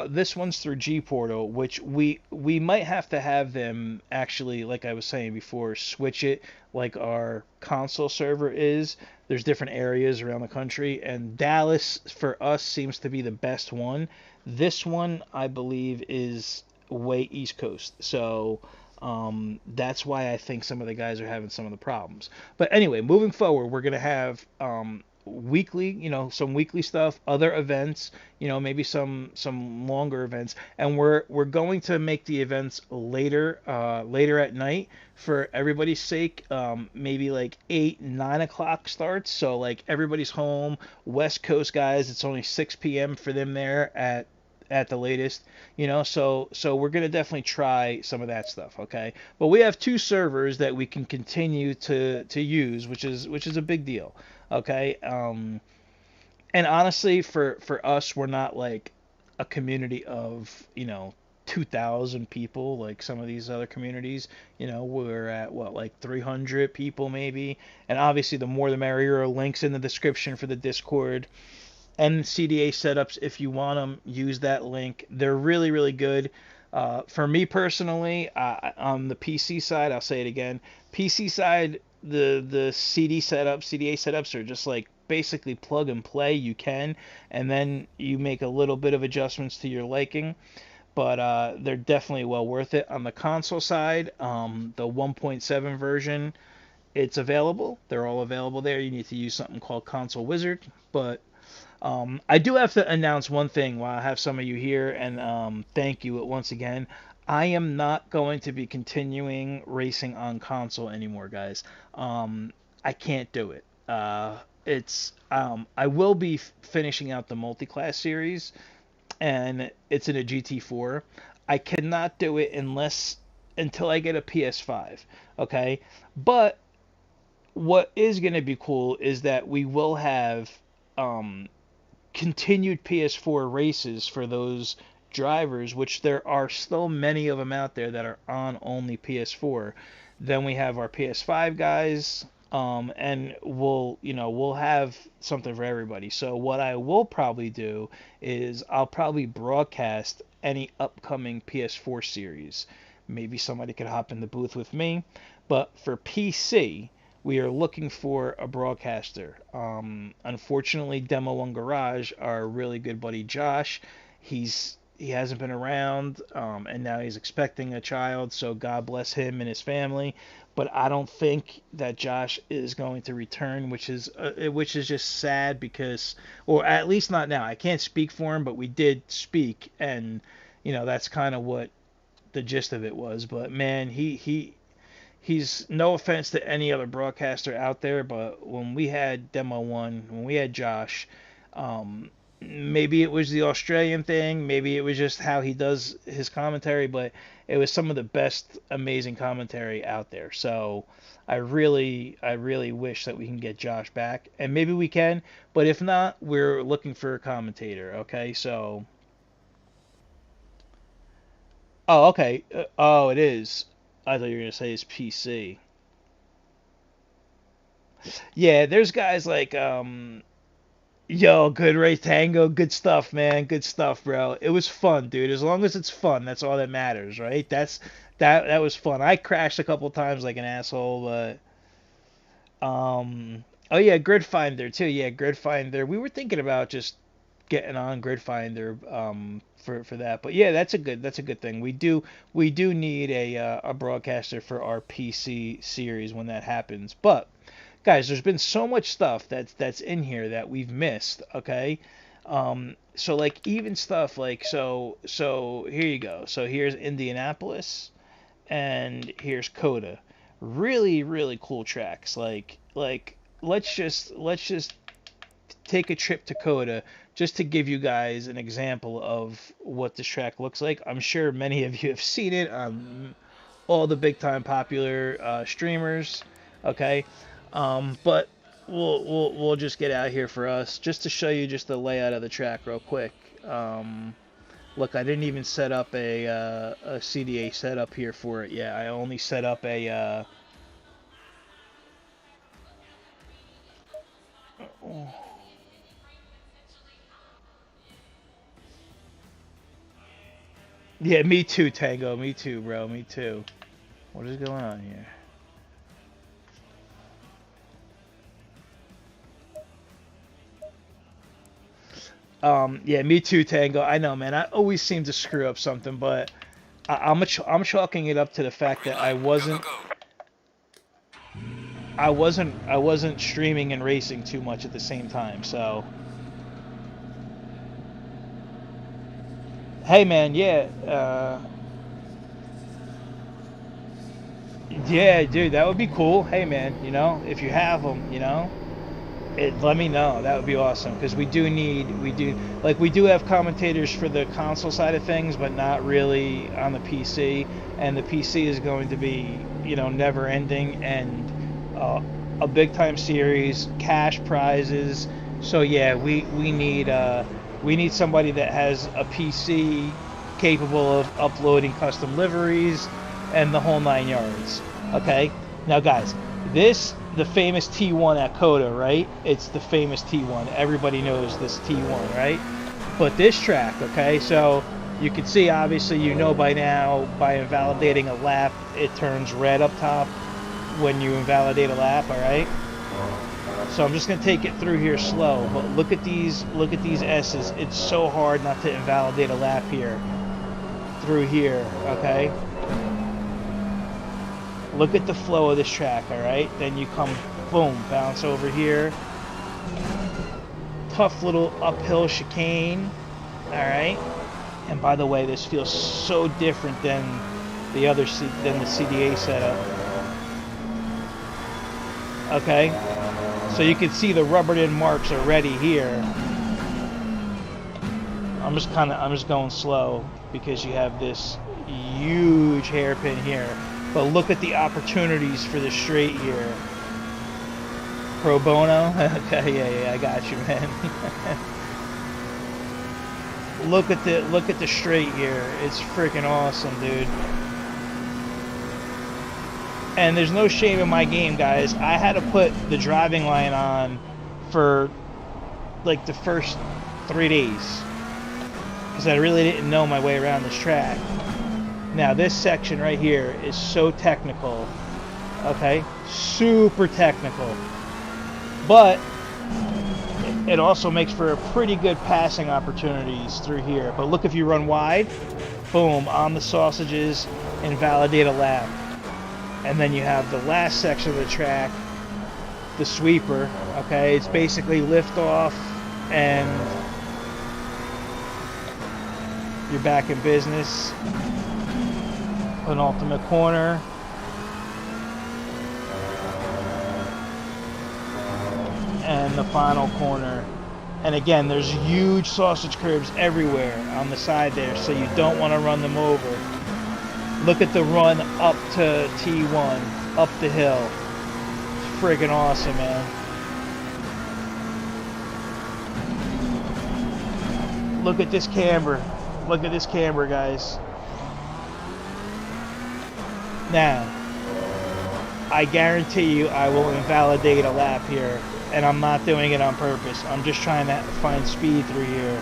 [SPEAKER 1] this one's through G Portal, which we might have them actually, like I was saying before, switch it like our console server is. There's different areas around the country, and Dallas for us seems to be the best one. This one, I believe, is way East Coast. So that's why I think some of the guys are having some of the problems. But anyway, moving forward, we're gonna have weekly, some weekly stuff, other events, maybe some longer events, and we're going to make the events later at night for everybody's sake. Maybe like 8, 9 o'clock starts, so like everybody's home. West Coast guys, it's only 6 p.m. for them there at the latest, so we're gonna definitely try some of that stuff, okay? But we have two servers that we can continue to use, which is a big deal, okay? And honestly, for us, we're not like a community of 2,000 people like some of these other communities. We're at what, like 300 people maybe, and obviously the more the merrier. Links in the description for the Discord and CDA setups. If you want them, use that link. They're really, really good. For me personally, on the PC side, I'll say it again. PC side, the CDA setups are just like basically plug and play. You can, and then you make a little bit of adjustments to your liking. But they're definitely well worth it. On the console side, the 1.7 version, it's available. They're all available there. You need to use something called Console Wizard, but I do have to announce one thing while I have some of you here, and thank you once again. I am not going to be continuing racing on console anymore, guys. I can't do it. I will be finishing out the multi-class series, and it's in a GT4. I cannot do it until I get a PS5. Okay, but what is going to be cool is that we will have um, continued PS4 races for those drivers, which there are still many of them out there that are on only PS4. Then we have our PS5 guys, and we'll have something for everybody. So what I will probably do is I'll probably broadcast any upcoming PS4 series. Maybe somebody could hop in the booth with me, but for PC, we are looking for a broadcaster. Unfortunately, Demo One Garage, our really good buddy Josh, he hasn't been around, and now he's expecting a child. So God bless him and his family. But I don't think that Josh is going to return, which is just sad because, or at least not now. I can't speak for him, but we did speak, and that's kind of what the gist of it was. But man, he's no offense to any other broadcaster out there, but when we had Demo One, when we had Josh, maybe it was the Australian thing, maybe it was just how he does his commentary, but it was some of the best, amazing commentary out there. So I really wish that we can get Josh back, and maybe we can, but if not, we're looking for a commentator. Okay, so. Oh, okay. Oh, it is. I thought you were gonna say it's PC. Yeah, there's guys like yo, good race tango, good stuff, man, good stuff, bro. It was fun, dude. As long as it's fun, that's all that matters, right? That was fun. I crashed a couple times like an asshole, but oh yeah, Grid Finder too. Yeah, Grid Finder. We were thinking about just getting on Grid Finder for that. But yeah, that's a good thing. We do need a broadcaster for our PC series when that happens. But guys, there's been so much stuff that's in here that we've missed. Okay. So like even stuff like so here you go. So here's Indianapolis and here's Coda. Really really cool tracks. Like let's just take a trip to Coda just to give you guys an example of what this track looks like. I'm sure many of you have seen it on all the big time popular streamers. Okay, but we'll just get out here for us just to show you just the layout of the track real quick. Look, I didn't even set up a CDA setup here for it yet. I only set up a. Yeah, me too, Tango. Me too, bro. Me too. What is going on here? Yeah, me too, Tango. I know, man. I always seem to screw up something, but I'm chalking it up to the fact that I wasn't streaming and racing too much at the same time. So, hey, man. Yeah. Yeah, dude, that would be cool. Hey, man. If you have them, let me know. That would be awesome because we do have commentators for the console side of things, but not really on the PC. And the PC is going to be, never ending and a big time series, cash prizes. So yeah, we need somebody that has a PC capable of uploading custom liveries and the whole 9 yards. Okay, now guys, the famous T1 at Coda, right? It's the famous T1. Everybody knows this T1, right? But this track, okay, so you can see, obviously, by now, by invalidating a lap, it turns red up top when you invalidate a lap, all right? So I'm just gonna take it through here slow, but look at these S's. It's so hard not to invalidate a lap here, through here, okay? Look at the flow of this track, all right? Then you come, boom, bounce over here. Tough little uphill chicane, all right? And by the way, this feels so different than the CDA setup. Okay, so you can see the rubbered-in marks already here. I'm just going slow because you have this huge hairpin here. But look at the opportunities for the straight here. Pro bono? Okay, yeah, I got you, man. Look at the straight here. It's freaking awesome, dude. And there's no shame in my game, guys. I had to put the driving line on for like the first 3 days because I really didn't know my way around this track. Now this section right here is so technical, okay? Super technical. But it also makes for a pretty good passing opportunities through here. But look, if you run wide, boom, on the sausages, invalidate a lap. And then you have the last section of the track, the sweeper, okay? It's basically lift off and you're back in business. Penultimate corner. And the final corner. And again, there's huge sausage curbs everywhere on the side there, so you don't want to run them over. Look at the run up to T1, up the hill. It's friggin' awesome, man. Look at this camber. Look at this camber, guys. Now, I guarantee you I will invalidate a lap here. And I'm not doing it on purpose. I'm just trying to find speed through here.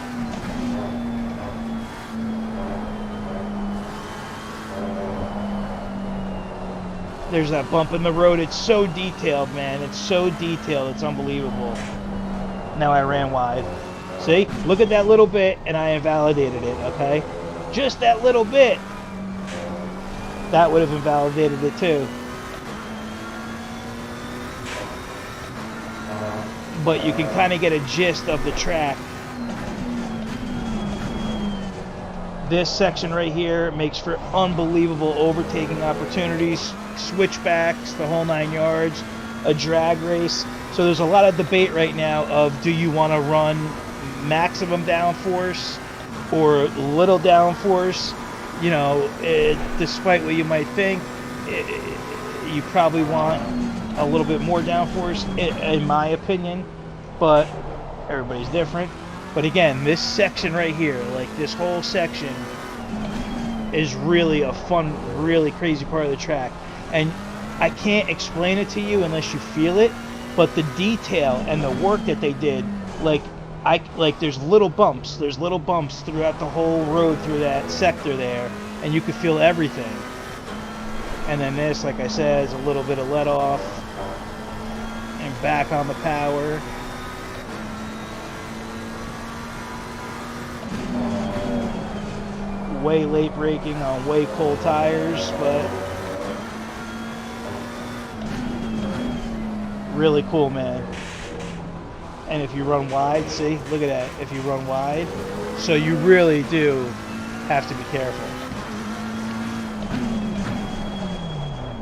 [SPEAKER 1] There's that bump in the road. It's so detailed, man. It's so detailed. It's unbelievable. Now I ran wide. See? Look at that little bit, and I invalidated it, okay? Just that little bit. That would have invalidated it, too. But you can kind of get a gist of the track. This section right here makes for unbelievable overtaking opportunities, switchbacks, the whole 9 yards, a drag race. So there's a lot of debate right now of, do you want to run maximum downforce or little downforce? You know, despite what you might think, you probably want a little bit more downforce, in my opinion, but everybody's different. But again, this section right here, like this whole section, is really a fun, really crazy part of the track. And I can't explain it to you unless you feel it, but the detail and the work that they did, like there's little bumps throughout the whole road through that sector there, and you could feel everything. And then this, like I said, is a little bit of let off and back on the power. Way late braking on way cold tires, but really cool, man. And if you run wide, see, look at that, if you run wide, so you really do have to be careful.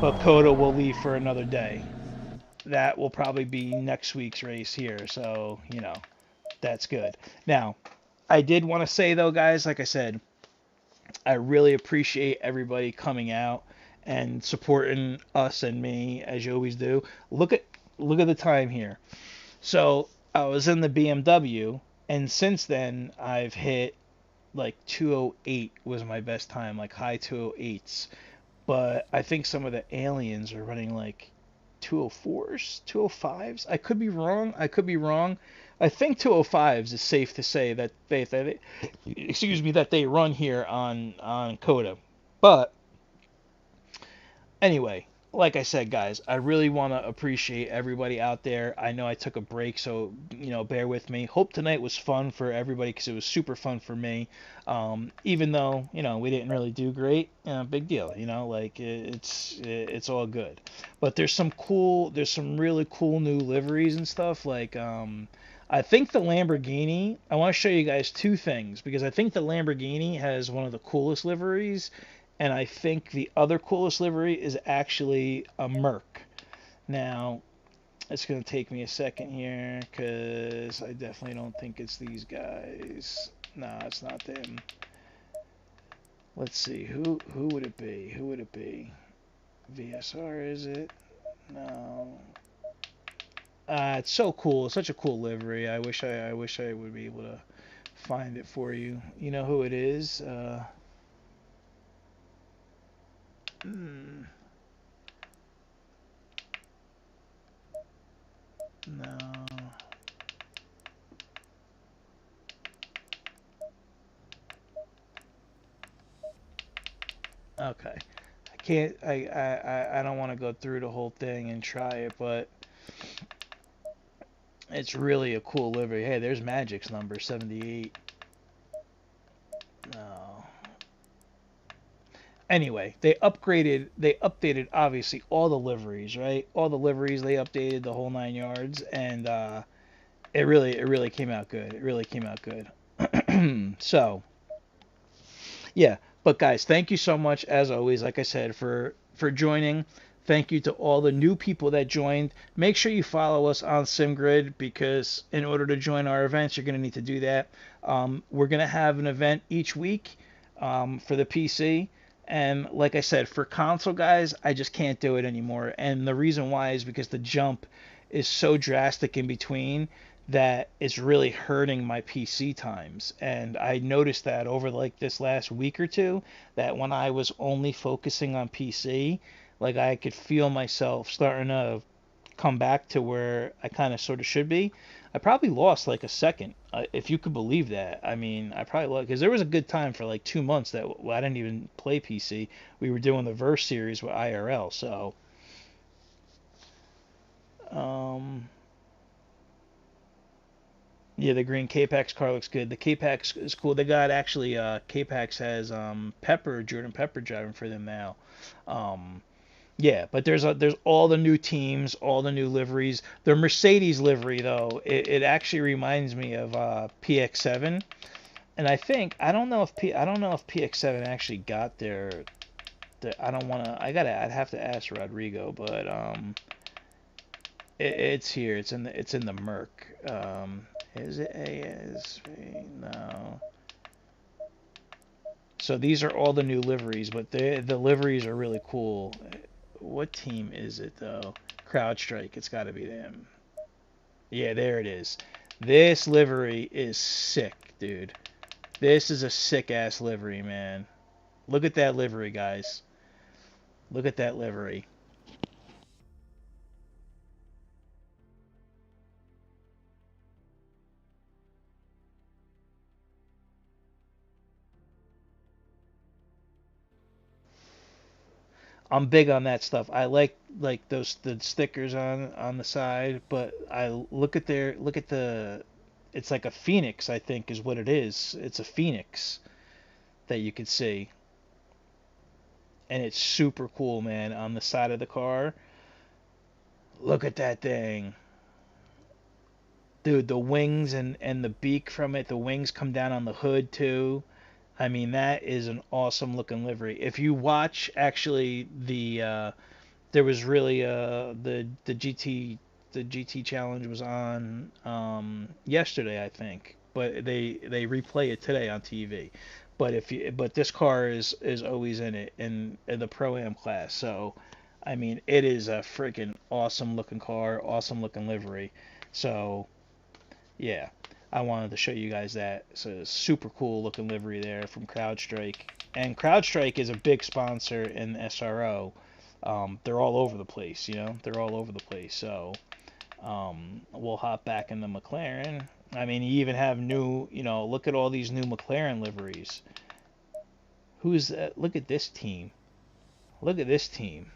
[SPEAKER 1] But Coda will leave for another day. That will probably be next week's race here, so, you know, that's good. Now, I did want to say, though, guys, like I said, I really appreciate everybody coming out and supporting us and me, as you always do. Look at the time here. So I was in the BMW, and since then I've hit like 208 was my best time, like high 208s. But I think some of the aliens are running like 204s, 205s. I could be wrong. I think 205s is safe to say that they run here on Coda. But anyway, like I said, guys, I really want to appreciate everybody out there. I know I took a break, so, you know, bear with me. Hope tonight was fun for everybody, because it was super fun for me. Even though, you know, we didn't really do great, big deal, you know, like it's all good. But there's some really cool new liveries and stuff. Like, I think the Lamborghini, I want to show you guys two things, because I think the Lamborghini has one of the coolest liveries. And I think the other coolest livery is actually a Merc. Now, it's going to take me a second here, because I definitely don't think it's these guys. No, it's not them. Let's see. Who would it be? Who would it be? VSR, is it? No. It's so cool. It's such a cool livery. I wish I would be able to find it for you. You know who it is? Hmm, no. Okay. I can't. I don't want to go through the whole thing and try it, but it's really a cool livery. Hey, there's Magic's number 78. No. Anyway, they updated obviously all the liveries, right? All the liveries they updated the whole 9 yards, and it really came out good. It really came out good. So yeah, but guys, thank you so much as always. Like I said, for joining. Thank you to all the new people that joined. Make sure you follow us on SimGrid because in order to join our events, you're going to need to do that. We're going to have an event each week for the PC. And like I said, for console guys, I just can't do it anymore. And the reason why is because the jump is so drastic in between that it's really hurting my PC times. And I noticed that over like this last week or two, that when I was only focusing on PC, like I could feel myself starting to come back to where I kind of sort of should be. I probably lost like a second, if you could believe that. I mean, I probably lost because there was a good time for like 2 months that I didn't even play PC. We were doing the Verse series with IRL, so um, yeah, the green K-Pax car looks good. The K-Pax is cool. They got actually K-Pax has Jordan Pepper driving for them now. Um, yeah, but there's all the new teams, all the new liveries. The Mercedes livery though, it actually reminds me of PX7, and I don't know if PX7 actually got I don't want to. I'd have to ask Rodrigo, but it's here. It's in the Merc. Is it ASV? No. So these are all the new liveries, but the liveries are really cool. What team is it though? CrowdStrike. It's got to be them. Yeah, there it is. This livery is sick, dude. This is a sick ass livery, man. Look at that livery, guys. Look at that livery. I'm big on that stuff. I like those the stickers on the side, but I look at the it's like a phoenix, I think is what it is. It's a phoenix that you can see, and it's super cool, man, on the side of the car. Look at that thing. Dude, the wings and the beak from it, the wings come down on the hood too. I mean, that is an awesome looking livery. If you watch actually there was really the GT challenge was on yesterday, I think, but they replay it today on TV. But this car is always in it in the pro am class. So I mean, it is a freaking awesome looking car, awesome looking livery. So yeah, I wanted to show you guys that. It's a super cool looking livery there from CrowdStrike. And CrowdStrike is a big sponsor in SRO. They're all over the place, you know. They're all over the place. So we'll hop back in the McLaren. I mean, you even have new, look at all these new McLaren liveries. Who's that? Look at this team. Look at this team.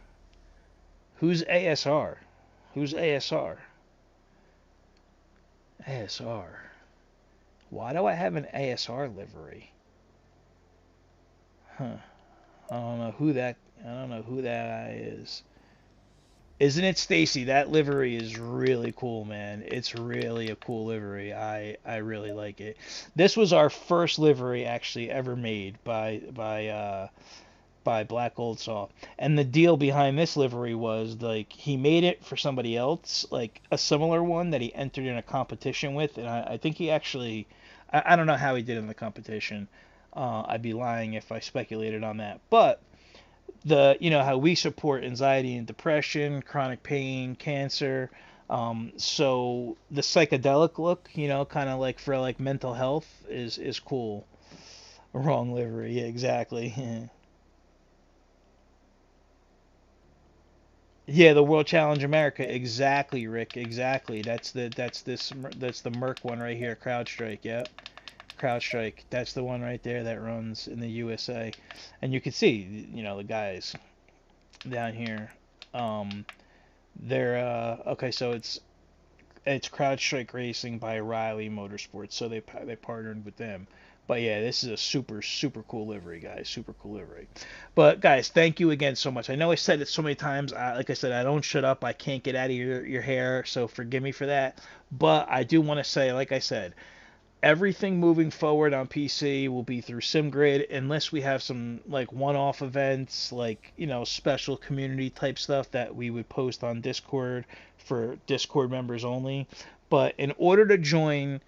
[SPEAKER 1] Who's ASR? Who's ASR? ASR. Why do I have an ASR livery? Huh. I don't know who that. I don't know who that is. Isn't it Stacy? That livery is really cool, man. It's really a cool livery. I really like it. This was our first livery actually ever made by Black Gold Saw. And the deal behind this livery was like he made it for somebody else, like a similar one that he entered in a competition with, and I think he actually I don't know how he did in the competition. I'd be lying if I speculated on that. But how we support anxiety and depression, chronic pain, cancer. So the psychedelic look, kind of like for like mental health is cool. Wrong livery, yeah, exactly. Yeah, the World Challenge America, exactly, Rick, exactly. That's the Merc one right here, CrowdStrike. Yep, CrowdStrike. That's the one right there that runs in the USA, and you can see, the guys down here. Um, they're okay. So it's CrowdStrike Racing by Riley Motorsports. So they partnered with them. But yeah, this is a super super cool livery, guys. Super cool livery. But guys, thank you again so much. I know I said it so many times. Like I said, I don't shut up. I can't get out of your hair, so forgive me for that. But I do want to say, like I said, everything moving forward on PC will be through SimGrid unless we have some like one-off events, like special community type stuff that we would post on Discord for Discord members only. But in order to join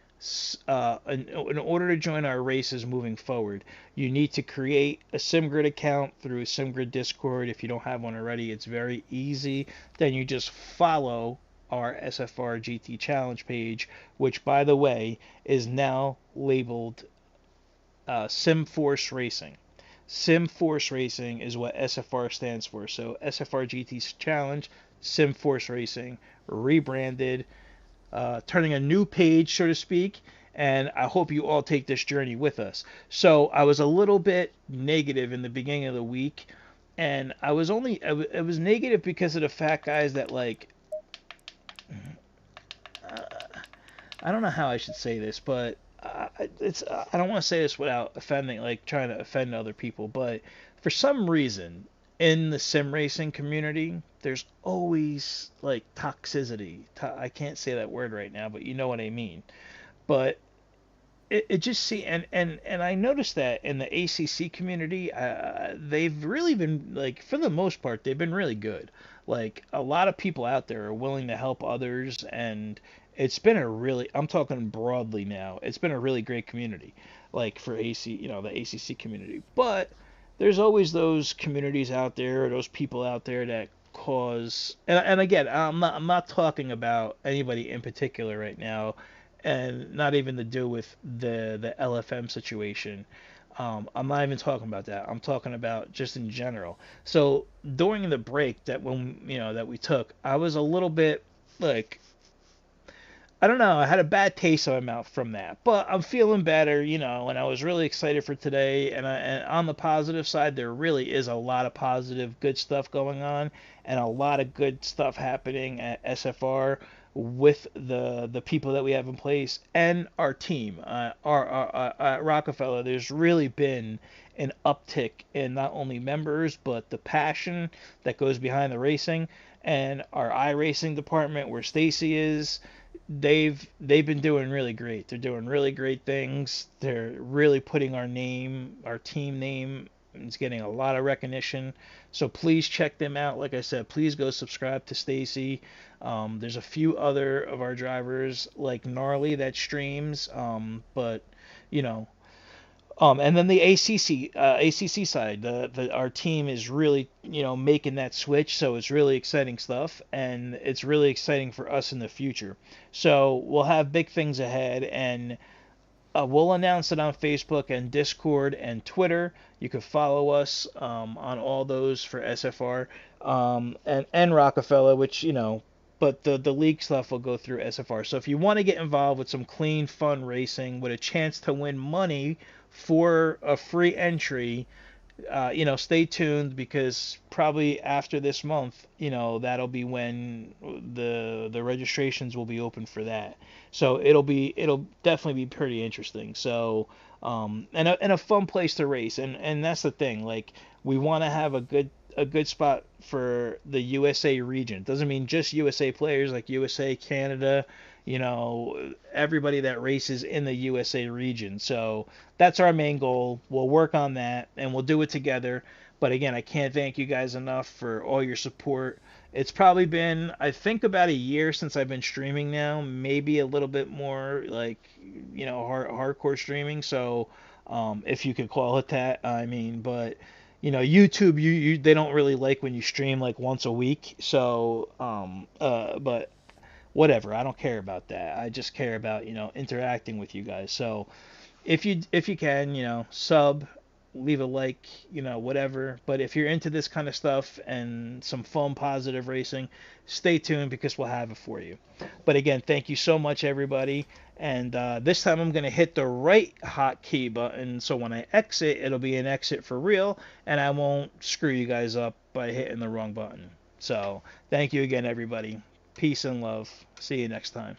[SPEAKER 1] our races moving forward, you need to create a SimGrid account through SimGrid Discord. If you don't have one already, it's very easy. Then you just follow our SFR GT challenge page, which by the way is now labeled SimForce Racing. SimForce Racing is what SFR stands for. So SFR GT's challenge, SimForce Racing, rebranded, turning a new page, so to speak. And I hope you all take this journey with us. So I was a little bit negative in the beginning of the week, and it was negative because of the fact, guys, that like uh, I don't know how I should say this, but I don't want to say this without offending, like trying to offend other people, but for some reason in the sim racing community, there's always like toxicity. I can't say that word right now, but you know what I mean. But it just see and I noticed that in the ACC community, they've really been like for the most part they've been really good. Like a lot of people out there are willing to help others, and it's been a really I'm talking broadly now. It's been a really great community, like for the ACC community. But there's always those communities out there, or those people out there that cause and again I'm not talking about anybody in particular right now, and not even to do with the LFM situation. I'm not even talking about that. I'm talking about just in general. So during the break that we took, I was a little bit like I don't know. I had a bad taste in my mouth from that, but I'm feeling better, and I was really excited for today. And on the positive side, there really is a lot of positive, good stuff going on, and a lot of good stuff happening at SFR with the people that we have in place and our team. At Rockafella, there's really been an uptick in not only members but the passion that goes behind the racing, and our iRacing department where Stacy is, they've been doing really great. They're doing really great things. They're really putting our team name is getting a lot of recognition. So please check them out. Like I said, please go subscribe to Stacy. There's a few other of our drivers like Gnarly that streams, but you know, and then the ACC side, our team is really making that switch, so it's really exciting stuff, and it's really exciting for us in the future. So we'll have big things ahead, and we'll announce it on Facebook and Discord and Twitter. You can follow us on all those for SFR and Rockafella, which but the league stuff will go through SFR. So if you want to get involved with some clean, fun racing with a chance to win money for a free entry, stay tuned because probably after this month, that'll be when the registrations will be open for that. So it'll definitely be pretty interesting. So and a fun place to race, and that's the thing. Like we want to have a good spot for the USA region. It doesn't mean just USA players, like USA, Canada, everybody that races in the USA region. So that's our main goal. We'll work on that and we'll do it together. But again, I can't thank you guys enough for all your support. It's probably been, I think, about a year since I've been streaming now, maybe a little bit more like, hardcore streaming. So, if you could call it that, I mean, but YouTube, they don't really like when you stream like once a week. So, but whatever. I don't care about that. I just care about, interacting with you guys. So if you can, sub, leave a like, whatever. But if you're into this kind of stuff and some fun, positive racing, stay tuned because we'll have it for you. But again, thank you so much, everybody. And this time I'm going to hit the right hotkey button, so when I exit, it'll be an exit for real, and I won't screw you guys up by hitting the wrong button. So thank you again, everybody. Peace and love. See you next time.